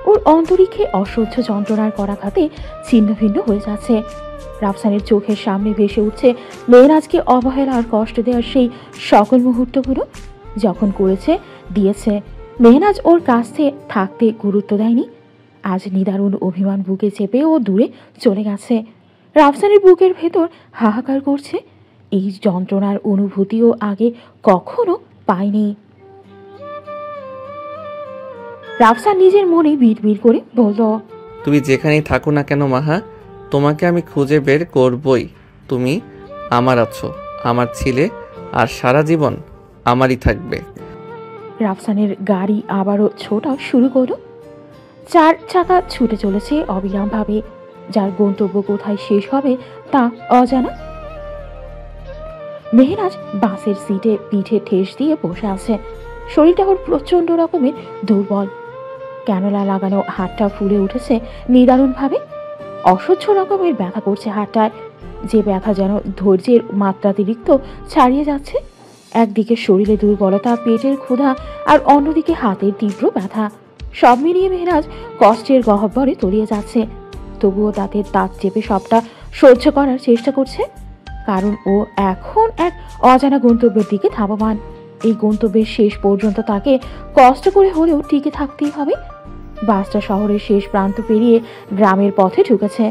S2: ওর অন্তরিক্ষে অসহ্য যন্ত্রণার করাঘাতে ছিন্ন ভিন্ন হয়ে যাচ্ছে। রাফসানের চোখের সামনে ভেসে উঠছে মেয়েরাজকে অবহেলা আর কষ্ট দেওয়ার সেই সকল মুহূর্তগুলো যখন করেছে দিয়েছে। মেহনাজ ওর কাছে থাকতে গুরুত্ব দেয়নি। আজ নিদারুণ অভিমান বুকে চেপে ও দূরে চলে গেছে। রাফসানের বুকের ভেতর হাহাকার করছে। এই যন্ত্রণার অনুভূতিও আগে কখনো পায়নি। রাফসান নিজের মনে বিড়বিড় করে বলল,
S1: তুমি যেখানেই থাকো না কেন মাহা, তোমাকে আমি খুঁজে বের করবই। তুমি আমার আছো, আমার ছিলে, আর সারা জীবন আমারই থাকবে।
S2: রাফসানের গাড়ি আবারও ছোটা শুরু করল। 4 চাকা ছুটে চলেছে অবিরামভাবে। যার গন্তব্য কোথায় শেষ হবে তা অজানা। মেহরাজ বাসের সিটে পিঠে ঠেস দিয়ে বসে আছে। শরীরটা ওর প্রচন্ড রকমের দুর্বল। ক্যানোলা লাগানো হাতটা ফুলে উঠেছে নিদারুণভাবে। অসহ্য রকমের ব্যথা করছে হাতটায়, যে ব্যথা যেন ধৈর্যের মাত্রাতিরিক্ত ছাড়িয়ে যাচ্ছে। একদিকে শরীরে দুর্বলতা, পেটের ক্ষুধা, আর অন্যদিকে হাতের তীব্র ব্যথা। সব মিলিয়ে মেহরাজ কষ্টের গহ্বরে তলিয়ে যাচ্ছে। তবুও দাঁতের দাঁত চেপে সবটা সহ্য করার চেষ্টা করছে, কারণ ও এখন এক অজানা গন্তব্যের দিকে ধাবমান। এই গন্তব্যের শেষ পর্যন্ত তাকে কষ্ট করে হলেও টিকে থাকতেই হবে। বাসটা শহরের শেষ প্রান্ত পেরিয়ে গ্রামের পথে ঢুকেছে।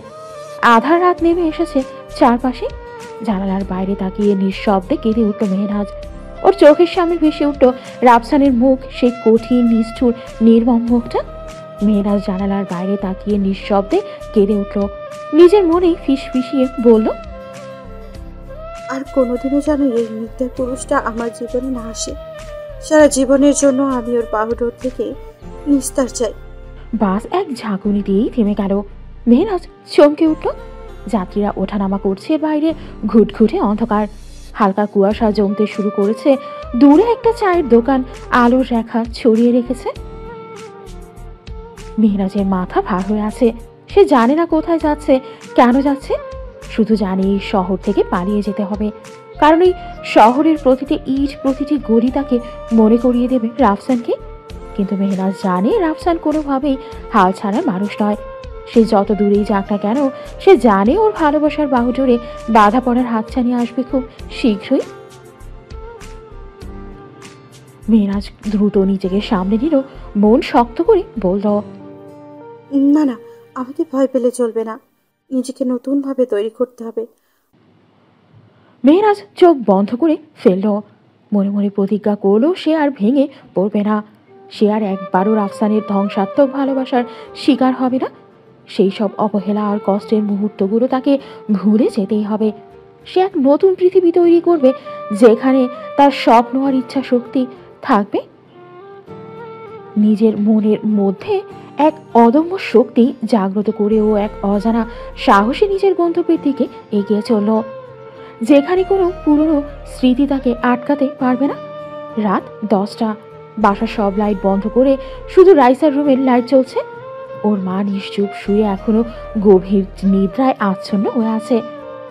S2: আধার রাত নেমে এসেছে চারপাশে। জানালার বাইরে তাকিয়ে নিঃশব্দে কেঁদে উঠল মেহরাজ। ওর চোখের সামনে ভেসে উঠল রাফসানের মুখ, সেই কঠিন নিষ্ঠুর নির্মম মুখটা। মেহরাজ জানালার বাইরে তাকিয়ে নিঃশব্দে কেঁদে উঠল। নিজের মনেই ফিসফিসিয়ে বলল,
S3: আর কোনোদিনও যেন এই নির্দয় পুরুষটা আমার জীবনে না আসে। সারা জীবনের জন্য আমি ওর বাহুডোর থেকে নিস্তার চাই।
S2: বাস এক ঝাঁকুনি দিয়েই থেমে গেল। মেহরাজ চমকে উঠল। যাত্রীরা ওঠানামা করছে। বাইরে ঘুটঘুটে অন্ধকার। হালকা কুয়াশা জমতে শুরু করেছে। দূরে একটা চায়ের দোকান আলোর রেখা ছড়িয়ে রেখেছে। মেহরাজের মাথা ভার হয়ে আছে। সে জানে না কোথায় যাচ্ছে, কেন যাচ্ছে। শুধু জানে এই শহর থেকে পালিয়ে যেতে হবে, কারণ এই শহরের প্রতিটি ইট, প্রতিটি গলি তাকে মনে করিয়ে দেবে রাফসানকে। কিন্তু মেহরাজ জানে রাফসান কোনোভাবেই হাল ছাড়ার মানুষ নয়। সে যত দূরেই যাক না কেন, সে জানে ওর ভালোবাসার বাহুডোরে বাধা পড়ার হাতছানি আসবে খুব শীঘ্রই। মেহরাজ দ্রুত নিজেকে সামনে নিল, মন শক্ত করে বলল,
S3: না না, আমাকে ভয় পেলে চলবে না, নিজেকে নতুনভাবে তৈরি করতে হবে।
S2: মেহরাজ চোখ বন্ধ করে ফেলল। মনে মনে প্রতিজ্ঞা করলো সে আর ভেঙে পড়বে না। সে আর একবারও রাফসানের ধ্বংসাত্মক ভালোবাসার শিকার হবে না। সেই সব অবহেলা আর কষ্টের মুহূর্তগুলো তাকে ভুলে যেতেই হবে। সে এক নতুন পৃথিবী তৈরি করবে, যেখানে তার স্বপ্ন আর ইচ্ছা শক্তি থাকবে। নিজের মনের মধ্যে এক অদম্য শক্তি জাগ্রত করে ও এক অজানা সাহসী নিজের গন্তব্যের দিকে এগিয়ে চলল, যেখানে কোনো পুরনো স্মৃতি তাকে আটকাতে পারবে না। রাত 10টা। বাসার সব লাইট বন্ধ করে শুধু রাইসার রুমের লাইট চলছে। ওর মা নিশ্চুপ শুয়ে এখনো গভীর নিদ্রায় আচ্ছন্ন হয়ে আছে।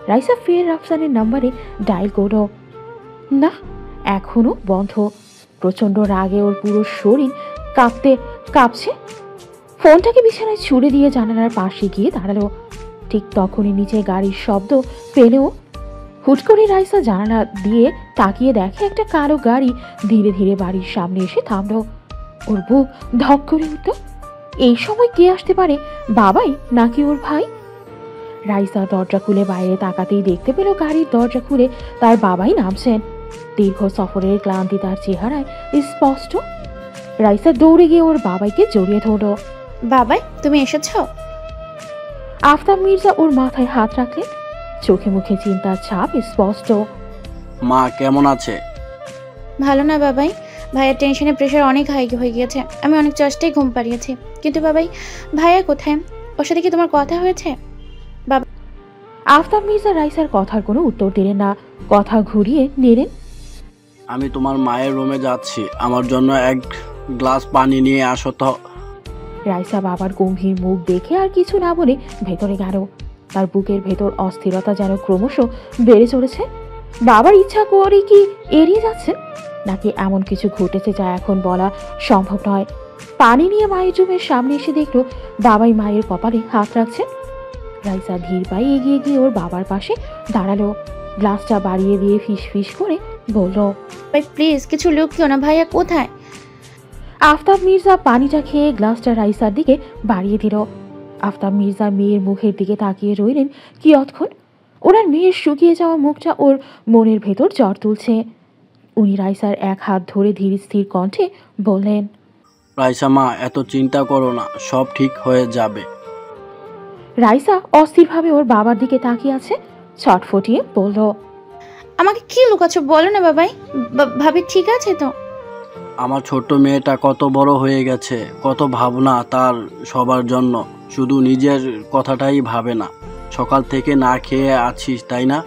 S2: রাইসা ফের রাফসানের নাম্বারে ডায়াল করল। না, এখনো বন্ধ। প্রচন্ড রাগে ওর পুরো শরীর কাঁপছে। ফোনটাকে বিছানায় ছুড়ে দিয়ে জানালার পাশে গিয়ে দাঁড়ালো। ঠিক তখনই নিচে গাড়ির শব্দ পেলেও হুট করে রাইসা জানালা দিয়ে তাকিয়ে দেখে একটা কালো গাড়ি ধীরে ধীরে বাড়ির সামনে এসে থামলো। ওর বুক ধক করে উঠল। এই সময় কে আসতে পারে? বাবাই নাকি ওর ভাই? রাইসা দরজা খুলে বাইরে তাকাতেই দেখতে পেল গাড়ির দরজা খুলে তার বাবাই নামছেন। দীর্ঘ সফরের ক্লান্তি তার চেহারায় স্পষ্ট। রাইসা দৌড়ে গিয়ে ওর বাবাইকে জড়িয়ে ধরল।
S6: বাবাই, তুমি এসেছো?
S2: আফতাব মির্জা ওর মাথায় হাত রাখলেন। চোখে মুখে চিন্তার ছাপ স্পষ্ট।
S10: মা কেমন আছে?
S6: ভালো না বাবাই, ভাইয়ার টেনশনে প্রেশার অনেক হাই হয়ে গিয়েছে। আমি অনেক চেষ্টায় ঘুম পাড়িয়েছি, কিন্তু বাবাই ভাইয়া কোথায়? ওর সাথে কি তোমার কথা হয়েছে? বাবা।
S2: আফতাব মির্জা রাইসার কথার কোনো উত্তর দিলেন না, কথা ঘুরিয়ে নিলেন।
S10: আমি তোমার মায়ের রুমে যাচ্ছি, আমার জন্য এক গ্লাস পানি নিয়ে আসো তো।
S2: রাইসা বাবার গম্ভীর মুখ দেখে আর কিছু না বলে ভেতরে গেল। তার বুকের ভেতর অস্থিরতা যেন ক্রমশ বেড়ে চলেছে। বাবার ইচ্ছা করে কি এড়িয়ে যাচ্ছেন, নাকি এমন কিছু ঘটেছে যা এখন বলা সম্ভব নয়। পানি নিয়ে মায়ের রুমের সামনে এসে দেখলো বাবাই মায়ের কপালে হাত রাখছেন। রাইসা ধীর পায়ে এগিয়ে গিয়ে ওর বাবার পাশে দাঁড়ালো, গ্লাসটা বাড়িয়ে দিয়ে ফিস ফিস করে বলল,
S6: ভাই প্লিজ কিছু লুকিও না, ভাইয়া কোথায়?
S2: আফতাব মির্জা পানিটা খেয়ে গ্লাসটা রাইসার দিকে বাড়িয়ে দিল। আফতাব মির্জা মেয়ের মুখের দিকে তাকিয়ে রইলেন কিয়ৎক্ষণ। ওনার মেয়ের শুকিয়ে যাওয়া মুখটা ওর মনের ভেতর জ্বর তুলছে। উনি রাইসার এক হাত ধরে ধীর স্থির কণ্ঠে বললেন,
S10: রাইসা মা, এত চিন্তা করো না, সব ঠিক হয়ে যাবে।
S2: রাইসা অস্থিরভাবে ওর বাবার দিকে তাকিয়ে আছে, ছটফটিয়ে বলল,
S6: আমাকে কি লুকাচ্ছ বলো না বাবাই। ভাবি ঠিক আছে তো?
S10: আমার ছোট্ট মেয়েটা কত বড় হয়ে গেছে, কত ভাবনা তার সবার জন্য, শুধু নিজের কথাটাই ভাবে না। সকাল থেকে না খেয়ে আছিস তাই না?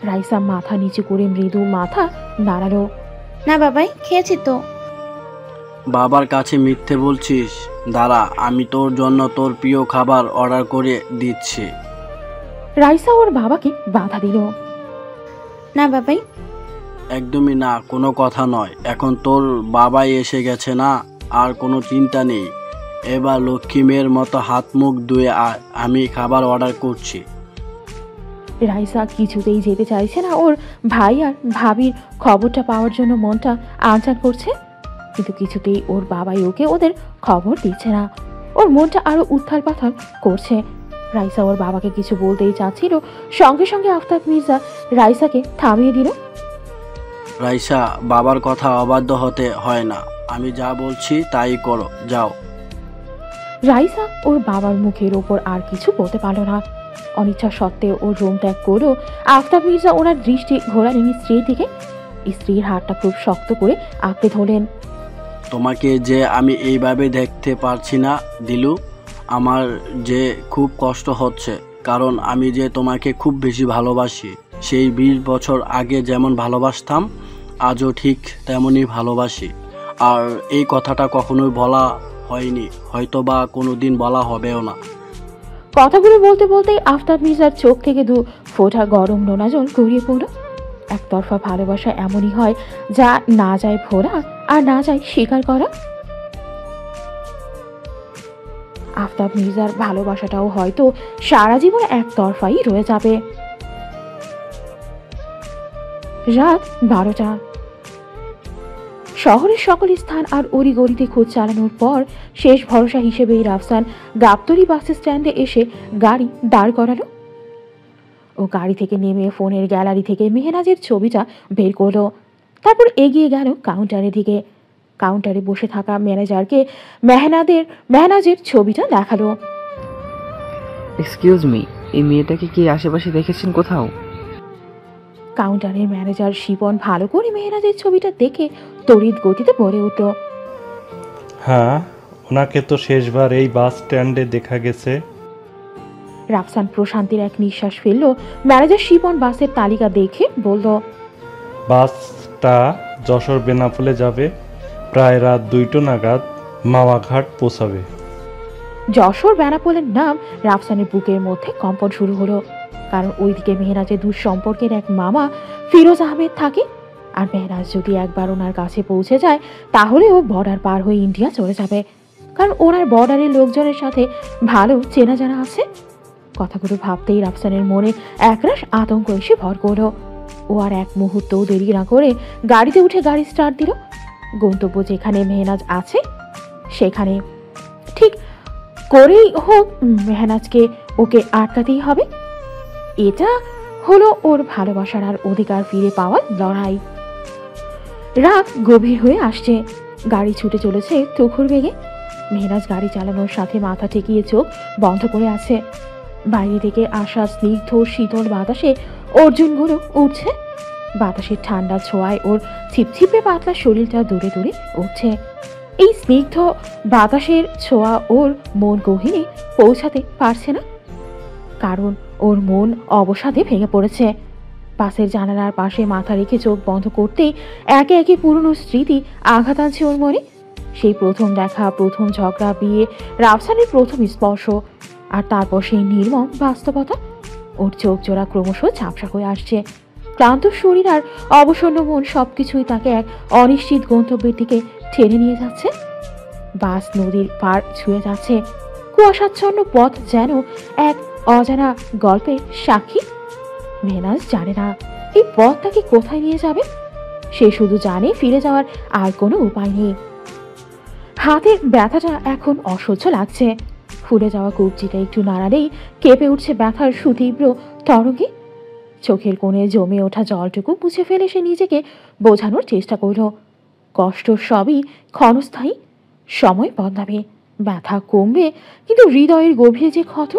S2: রাইসা মাথা নিচু করে মৃদু মাথা নাড়ালো।
S6: না বাবাই, খেয়েছি তো।
S10: বাবার কাছে মিথ্যে বলছিস? দাঁড়া, আমি তোর জন্য তোর প্রিয় খাবার অর্ডার করে দিচ্ছি।
S2: রাইসা ওর বাবাকে বাধা দিল।
S6: না বাবাই।
S10: একদমই না, কোনো কথা নয়। এখন তোর বাবাই এসে গেছে না, আর কোনো চিন্তা নেই। এবার লক্ষ্মী মেয়ের মতো হাত মুখ ধুয়ে আয়, আমি খাবার অর্ডার করছি।
S2: রাইসা কিছুতেই যেতে চাইছে না। ওর ভাই আর ভাবির খবরটা পাওয়ার জন্য মনটা আনচান করছে, কিন্তু কিছুতেই ওর বাবাই ওদের খবর দিচ্ছে না। ওর মনটা আরো উত্থাল পাথাল করছে। রাইসা ওর বাবাকে কিছু বলতেই চাচ্ছিল, সঙ্গে সঙ্গে আফতাব মির্জা রাইসাকে থামিয়ে দিল।
S10: রাইসা, বাবার কথা অবাধ্য হতে হয় না, আমি যা বলছি তাই করো, যাও।
S2: রাইসা ওর বাবার মুখের ওপর আর কিছু বলতে পারল না। অনিচ্ছা সত্ত্বেও ওর রুম ত্যাগ করলেও আফতাব মির্জা ওনার দৃষ্টি ঘোরালেন স্ত্রীর দিকে। স্ত্রীর হাতটা খুব শক্ত করে আঁকড়ে ধরলেন।
S10: তোমাকে যে আমি এইভাবে দেখতে পারছি না দিলু, আমার যে খুব কষ্ট হচ্ছে, কারণ আমি যে তোমাকে খুব বেশি ভালোবাসি। সেই 20 বছর আগে যেমন ভালোবাসতাম, আজও ঠিক তেমনই ভালোবাসি। আর এই কথাটা কখনোই বলা হয়নি, হয়তো বা কোনোদিন বলা হবেও না।
S2: কথাগুলো বলতে বলতেই আফতাব মির্জার চোখ থেকে 2 ফোঁটা গরম নোনা জল গড়িয়ে পড়ল। একতরফা ভালোবাসা এমনই হয়, যা না যায় ভোরা আর না যায় স্বীকার করা। আফতাব মির্জার ভালোবাসাটাও হয়তো সারা জীবন একতরফাই রয়ে যাবে। রাত 12টা। শহরের সকল স্থান আর অলিগলিতে খোঁজ চালানোর পর শেষ ভরসা হিসেবেই রাফসান গাবতলী বাস স্ট্যান্ডে এসে গাড়ি দাঁড় করালো। ও গাড়ি থেকে নেমে ফোনের গ্যালারি থেকে মেহনাজের ছবিটা বের করলো। তারপর এগিয়ে গেল কাউন্টারের দিকে। কাউন্টারে বসে থাকা ম্যানেজারকে মেহনাজের ছবিটা দেখালো।
S11: এক্সকিউজ মি, এই মেয়েটাকে কি আশেপাশে দেখেছেন কোথাও?
S2: কাউন্টারের ম্যানেজার শিপন ভালো করে মেহনাজের ছবিটা দেখে তড়িৎ গতিতে বলে উঠল,
S12: হ্যাঁ, ওনাকে তো শেষবার এই বাস স্ট্যান্ডে দেখা গেছে।
S2: রাফসান প্রশান্তির এক নিঃশ্বাস ফেলল। ম্যানেজার শিপন বাসের তালিকা দেখে বলল,
S12: বাসটা যশোর বেনাপোলে যাবে, প্রায় রাত 2টো নাগাদ মাওয়াঘাট পৌঁছাবে।
S2: যশোর বেনাপোলের নাম রাফসানের বুকের মধ্যে কম্পন শুরু হলো, কারণ ওইদিকে মেহনাজের দূর সম্পর্কের এক মামা ফিরোজ আহমেদ থাকে। আর মেহনাজ যদি একবার ওনার কাছে পৌঁছে যায়, তাহলে ও বর্ডার পার হয়ে ইন্ডিয়া চলে যাবে, কারণ ওনার বর্ডারের লোকজনের সাথে ভালো চেনা জানা আছে। কথাগুলো ভাবতেই রাফসানের মনে একরাশ আতঙ্ক এসে ভর করলো। ও আর এক মুহূর্তও দেরি না করে গাড়িতে উঠে গাড়ি স্টার্ট দিল। গন্তব্য যেখানে মেহনাজ আছে সেখানে ঠিক করেই হোক মেহনাজকে ওকে আটকাতেই হবে। এটা হলো ওর ভালোবাসার আর অধিকার ফিরে পাওয়ার লড়াই। রাত গভীর হয়ে আসছে, গাড়ি ছুটে চলেছে তুখুর বেগে। মেহনাজ গাড়ি চালানোর সাথে মাথা ঠেকিয়ে চোখ বন্ধ করে আছে। বাইরে থেকে আসা স্নিগ্ধ শীতল বাতাসে অর্জুনগুলো উঠছে। বাতাসের ঠান্ডা ছোঁয়ায় ওর ছিপছিপে পাতলা শরীরটা দূরে দূরে উঠছে। এই স্নিগ্ধ বাতাসের ছোঁয়া ওর মন গহীনে পৌঁছাতে পারছে না, কারণ ওর মন অবসাদে ভেঙে পড়েছে। পাশের জানালার পাশে মাথা রেখে চোখ বন্ধ করতেই একে একে পুরনো স্মৃতি আঘাত আনছে ওর মনে। সেই প্রথম দেখা, প্রথম ঝগড়া, বিয়ে, রাফসানের প্রথম স্পর্শ, আর তারপর সেই নির্মম বাস্তবতা। ওর চোখ জোড়া ক্রমশ ঝাপসা হয়ে আসছে। ক্লান্ত শরীর আর অবসন্ন মন সবকিছুই তাকে এক অনিশ্চিত গন্তব্যের দিকে টেনে নিয়ে যাচ্ছে। বাস নদীর পার ছুঁয়ে যাচ্ছে। কুয়াশাচ্ছন্ন পথ যেন এক অজানা গল্পের সাক্ষী। মেহনাজ জানে না এই পথ তাকে কোথায় নিয়ে যাবে। সে শুধু জানে ফিরে যাওয়ার আর কোনো উপায় নেই। হাতের ব্যথাটা এখন অসহ্য লাগছে। ফুলে যাওয়া কবজিটা একটু নাড়ালেই কেঁপে উঠছে ব্যথার সুতীব্র তরঙ্গে। চোখের কোণে জমে ওঠা জলটুকু মুছে ফেলে সে নিজেকে বোঝানোর চেষ্টা করল, কষ্ট সবই ক্ষণস্থায়ী, সময় বদলাবে, ব্যথা কমবে, কিন্তু হৃদয়ের গভীরে যে ক্ষত,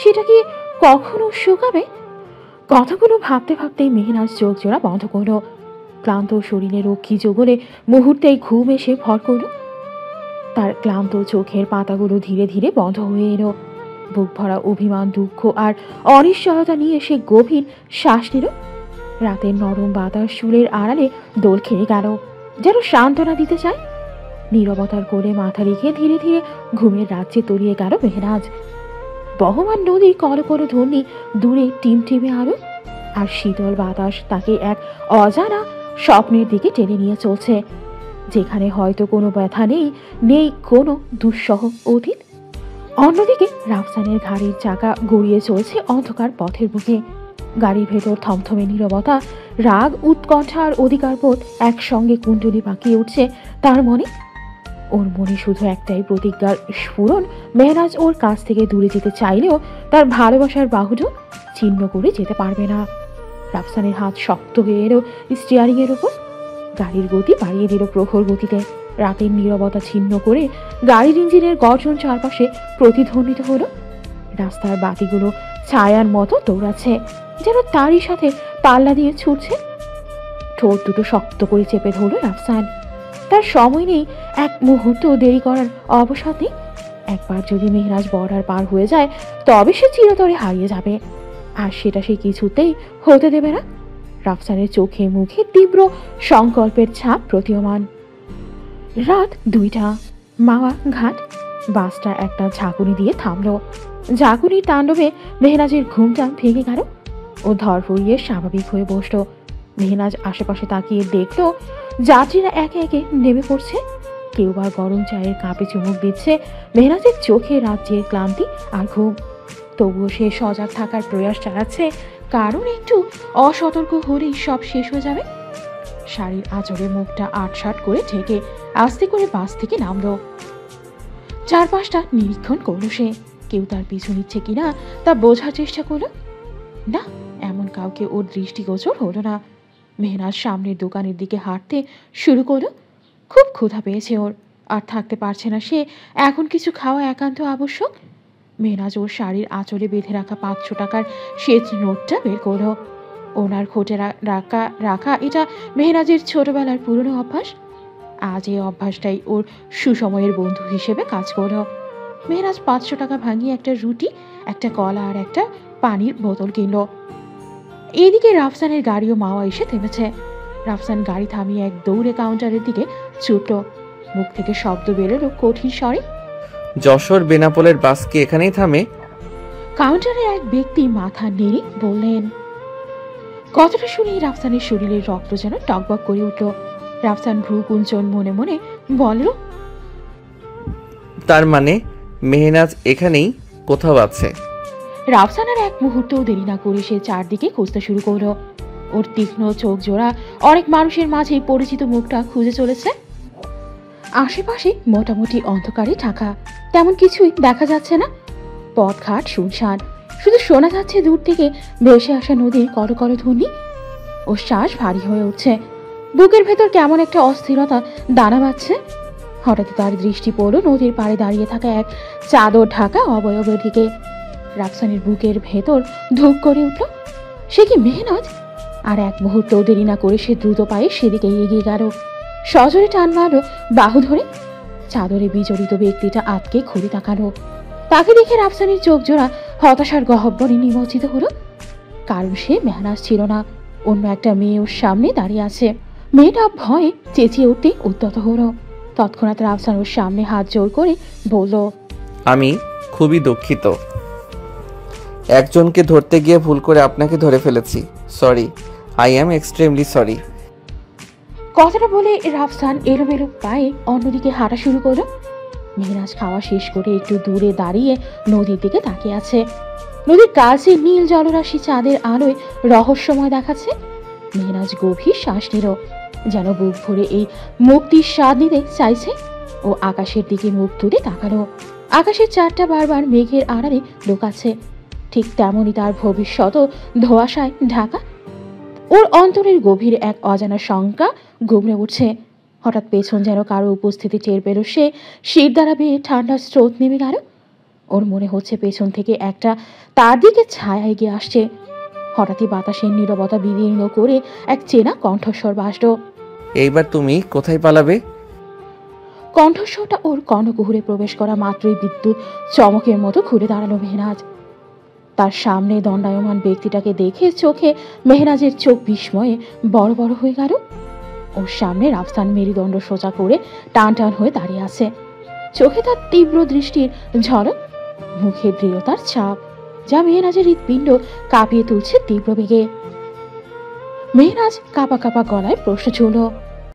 S2: সেটা কি কখনো শুকাবে? কথাগুলো ভাবতে ভাবতেই মেহনাজ চোখ জোড়া বন্ধ করল। ক্লান্ত শরীরে রক্ষী জোগলে মুহূর্তেই ঘুম এসে ভর করল। তার ক্লান্ত চোখের পাতাগুলো ধীরে ধীরে বন্ধ হয়ে এলো। বুক ভরা অভিমান, দুঃখ আর অনিশ্চয়তা নিয়ে সে গভীর শ্বাস নিল। রাতের নরম বাতাস চুলের আড়ালে দোল খেয়ে গেল, যেন সান্ত্বনা দিতে চায়। নীরবতার কোলে মাথা রেখে ধীরে ধীরে ঘুমের রাজ্যে তলিয়ে গেল মেহনাজ। বহমান নদীর কলকল ধ্বনি, দূরে টিমটিমে আলো, আর শীতল বাতাস তাকে এক অজানা স্বপ্নের দিকে টেনে নিয়ে চলছে, যেখানে হয়তো কোনো ব্যথা নেই, নেই কোনো দুঃসহ অতীত। অন্যদিকে রাফসানের গাড়ির চাকা গড়িয়ে চলছে অন্ধকার পথের বুকে। গাড়ির ভেতর থমথমে নীরবতা, রাগ, উৎকণ্ঠা আর অধিকারবোধ একসঙ্গে কুণ্ডলি পাকিয়ে উঠছে তার মনে। ওর মনে শুধু একটাই প্রতিজ্ঞার স্ফুরণ, মেহনাজ ওর কাছ থেকে দূরে যেতে চাইলেও তার ভালোবাসার বাহুটা ছিন্ন করে যেতে পারবে না। রাফসানের হাত শক্ত হয়ে এলো স্টিয়ারিং এর ওপর। গাড়ির গতি বাড়িয়ে দিল প্রখর গতিতে। রাতের নীরবতা ছিন্ন করে গাড়ির ইঞ্জিনের গর্জন চারপাশে প্রতিধ্বনিত হলো। রাস্তার বাতিগুলো ছায়ার মতো দৌড়াচ্ছে, যেন তারই সাথে পাল্লা দিয়ে ছুটছে। ঠোঁট দুটো শক্ত করে চেপে ধরল রাফসান। তার সময় নেই, এক মুহূর্ত দেরি করার অবসাদ নেই। একবার যদি মেহরাজ বর্ডার পার হয়ে যায়, তবে সে চিরতরে হারিয়ে যাবে, আর সেটা সে কিছুতেই হতে দেবে না। রাফসানের চোখে মুখে তীব্র সংকল্পের ছাপ প্রতীয়মান। রাত 2টা, মাওয়া ঘাট। বাসটা একটা ঝাঁকুনি দিয়ে থামলো। ঝাঁকুনির তাণ্ডবে মেহনাজের ঘুমটা ভেঙে গেল। ও ধরফড়িয়ে স্বাভাবিক হয়ে বসলো। মেহনাজ আশেপাশে তাকিয়ে দেখলো যাত্রীরা একে একে নেমে পড়ছে। কেউ বা গরম চায়ের কাপে চুমুক দিচ্ছে। মেহনাজের চোখে রাজ্যের ক্লান্তি আর ঘুম। তবুও সে সজাগ থাকার প্রয়াস চালাচ্ছে, কারণ একটু অসতর্ক হলেই সব শেষ হয়ে যাবে। শাড়ির আঁচলে মুখটা আটসাট করে ঢেকে আস্তে করে বাস থেকে নামলো। চারপাশটা নিরীক্ষণ করলো সে। কেউ তার পিছু নিচ্ছে কিনা তা বোঝার চেষ্টা করলো। না, এমন কাউকে ওর দৃষ্টিগোচর হলো না। মেহনাজ সামনের দোকানের দিকে হাঁটতে শুরু করলো। খুব ক্ষুধা পেয়েছে ওর, আর থাকতে পারছে না সে। এখন কিছু খাওয়া একান্ত আবশ্যক। মেহনাজ ওর শাড়ির আঁচলে বেঁধে রাখা 500 টাকার শেষ নোটটা বের করলো। ওনার খোঁটে রাখা এটা মেহনাজের ছোটবেলার পুরনো অভ্যাস। আজ এই অভ্যাসটাই ওর সুসময়ের বন্ধু হিসেবে কাজ করলো। মেহনাজ 500 টাকা ভাঙিয়ে একটা রুটি, একটা কলা আর একটা পানির বোতল কিনলো। এদিকে রাফসানের গাড়িও মাওয়া এসে থেমেছে। রাফসান গাড়ি থামিয়ে এক দৌড়ে কাউন্টারের দিকে ছুটল। মুখ থেকে শব্দ বেরোলো কঠিন স্বরে,
S1: যশোর বেনাপোলের বাস কি এখানেই থামে?
S2: কাউন্টারে এক ব্যক্তি মাথা নেড়ে বললেন। কথাটা শুনেই রাফসানের শরীরের রক্ত যেন টকবক করে উঠল। রাফসান ভ্রু কুঞ্চন মনে মনে বলল,
S1: তার মানে মেহনাজ এখানেই কোথাও আছে।
S2: রাফসান আর এক মুহূর্তও দেরি না করে সে চারদিকে খুঁজতে শুরু করলো। ওর তীক্ষ্ণ চোখ জোড়া অনেক মানুষের মাঝে পরিচিত মুখটা খুঁজে চলেছে। আশেপাশে মোটামুটি অন্ধকারে ঢাকা, তেমন কিছুই দেখা যাচ্ছে না। পথঘাট শুনশান, শুধু শোনা যাচ্ছে দূর থেকে ভেসে আসা নদীর কলকল ধ্বনি। ওর শ্বাস ভারী হয়ে উঠছে। বুকের ভেতর কেমন একটা অস্থিরতা দানা বাঁধছে। হঠাৎ তার দৃষ্টি পড়ল নদীর পাড়ে দাঁড়িয়ে থাকা এক চাদর ঢাকা অবয়বের দিকে। রাফসানের বুকের ভেতর ধুক করে উঠল। সে কি মেহনাজ? আর এক মুহূর্ত দেরি না করে সে দ্রুত পায়ে সেদিকে এগিয়ে গেল। সজোরে টান মারল বাহু ধরে। চাদরে বিজড়িত ব্যক্তিটা আটকে ঘুরে তাকালো। তাকে দেখে রাফসানের চোখ জোড়া হতাশার গহ্বরে নিমজ্জিত হলো। কারণ সে মেহনাজ ছিল না, অন্য একটা মেয়ে ওর সামনে দাঁড়িয়ে আছে। মেয়েটা ভয়ে চেঁচিয়ে উঠতে উদ্যত হলো। তৎক্ষণাৎ রাফসান ওর সামনে হাত জোর করে বলল,
S1: আমি খুবই দুঃখিত। একজনকে ধরতে গিয়ে ভুল করে আপনাকে ধরে ফেলেছি। Sorry, I am extremely sorry.
S2: কথাটা বলে রাফসান এলোমেলো পায়ে অন্যদিকে হাঁটা শুরু করলো। মেহনাজ খাওয়া শেষ করে একটু দূরে দাঁড়িয়ে নদীর দিকে তাকিয়ে আছে। নদীর কাছে নীল জলরাশি চাঁদের আলোয় রহস্যময় দেখাচ্ছে। মেহনাজ গভীর শ্বাস নিল, যেন বুক ভরে এই মুক্তির স্বাদ নিতে চাইছে। ও আকাশের দিকে মুখ তুলে তাকালো। আকাশের চারটা বারবার মেঘের আড়ালে লুকাচ্ছে। ঠিক তেমনই তার ভবিষ্যৎ ধোঁয়াশায় ঢাকা। ওর অন্তরের গভীর এক অজানা শঙ্কা গুমড়ে উঠছে। হঠাৎ পেছন যেন কারো উপস্থিতি টের পেল সে। শির দ্বারা বেয়ে ঠান্ডা স্রোত নেমে গেল। ওর মনে হচ্ছে পেছন থেকে একটা তার দিকে ছায়া এগিয়ে আসছে। হঠাৎই বাতাসের নীরবতা বিদীর্ণ করে এক চেনা কণ্ঠস্বর বাসল।
S1: এইবার তুমি কোথায় পালাবে?
S2: কণ্ঠস্বরটা ওর কর্ণকুহুরে প্রবেশ করা মাত্রই বিদ্যুৎ চমকের মতো ঘুরে দাঁড়ালো মেহনাজ। তার সামনে দণ্ডায়মান ব্যক্তিটাকে দেখে চোখে মেহনাজের চোখ বিস্ময়ে বড় বড় হয়ে গেল। ওর সামনে রাফসান মেরুদণ্ড সোজা করে টান টান হয়ে দাঁড়িয়ে আছে। চোখে তার তীব্র দৃষ্টির ঝলক, মুখে দৃঢ়তার ছাপ, যা মেহনাজের হৃৎপিণ্ড কাঁপিয়ে তুলছে তীব্র বেগে। মেহনাজ কাঁপা কাঁপা গলায় প্রশ্ন ছুড়ল,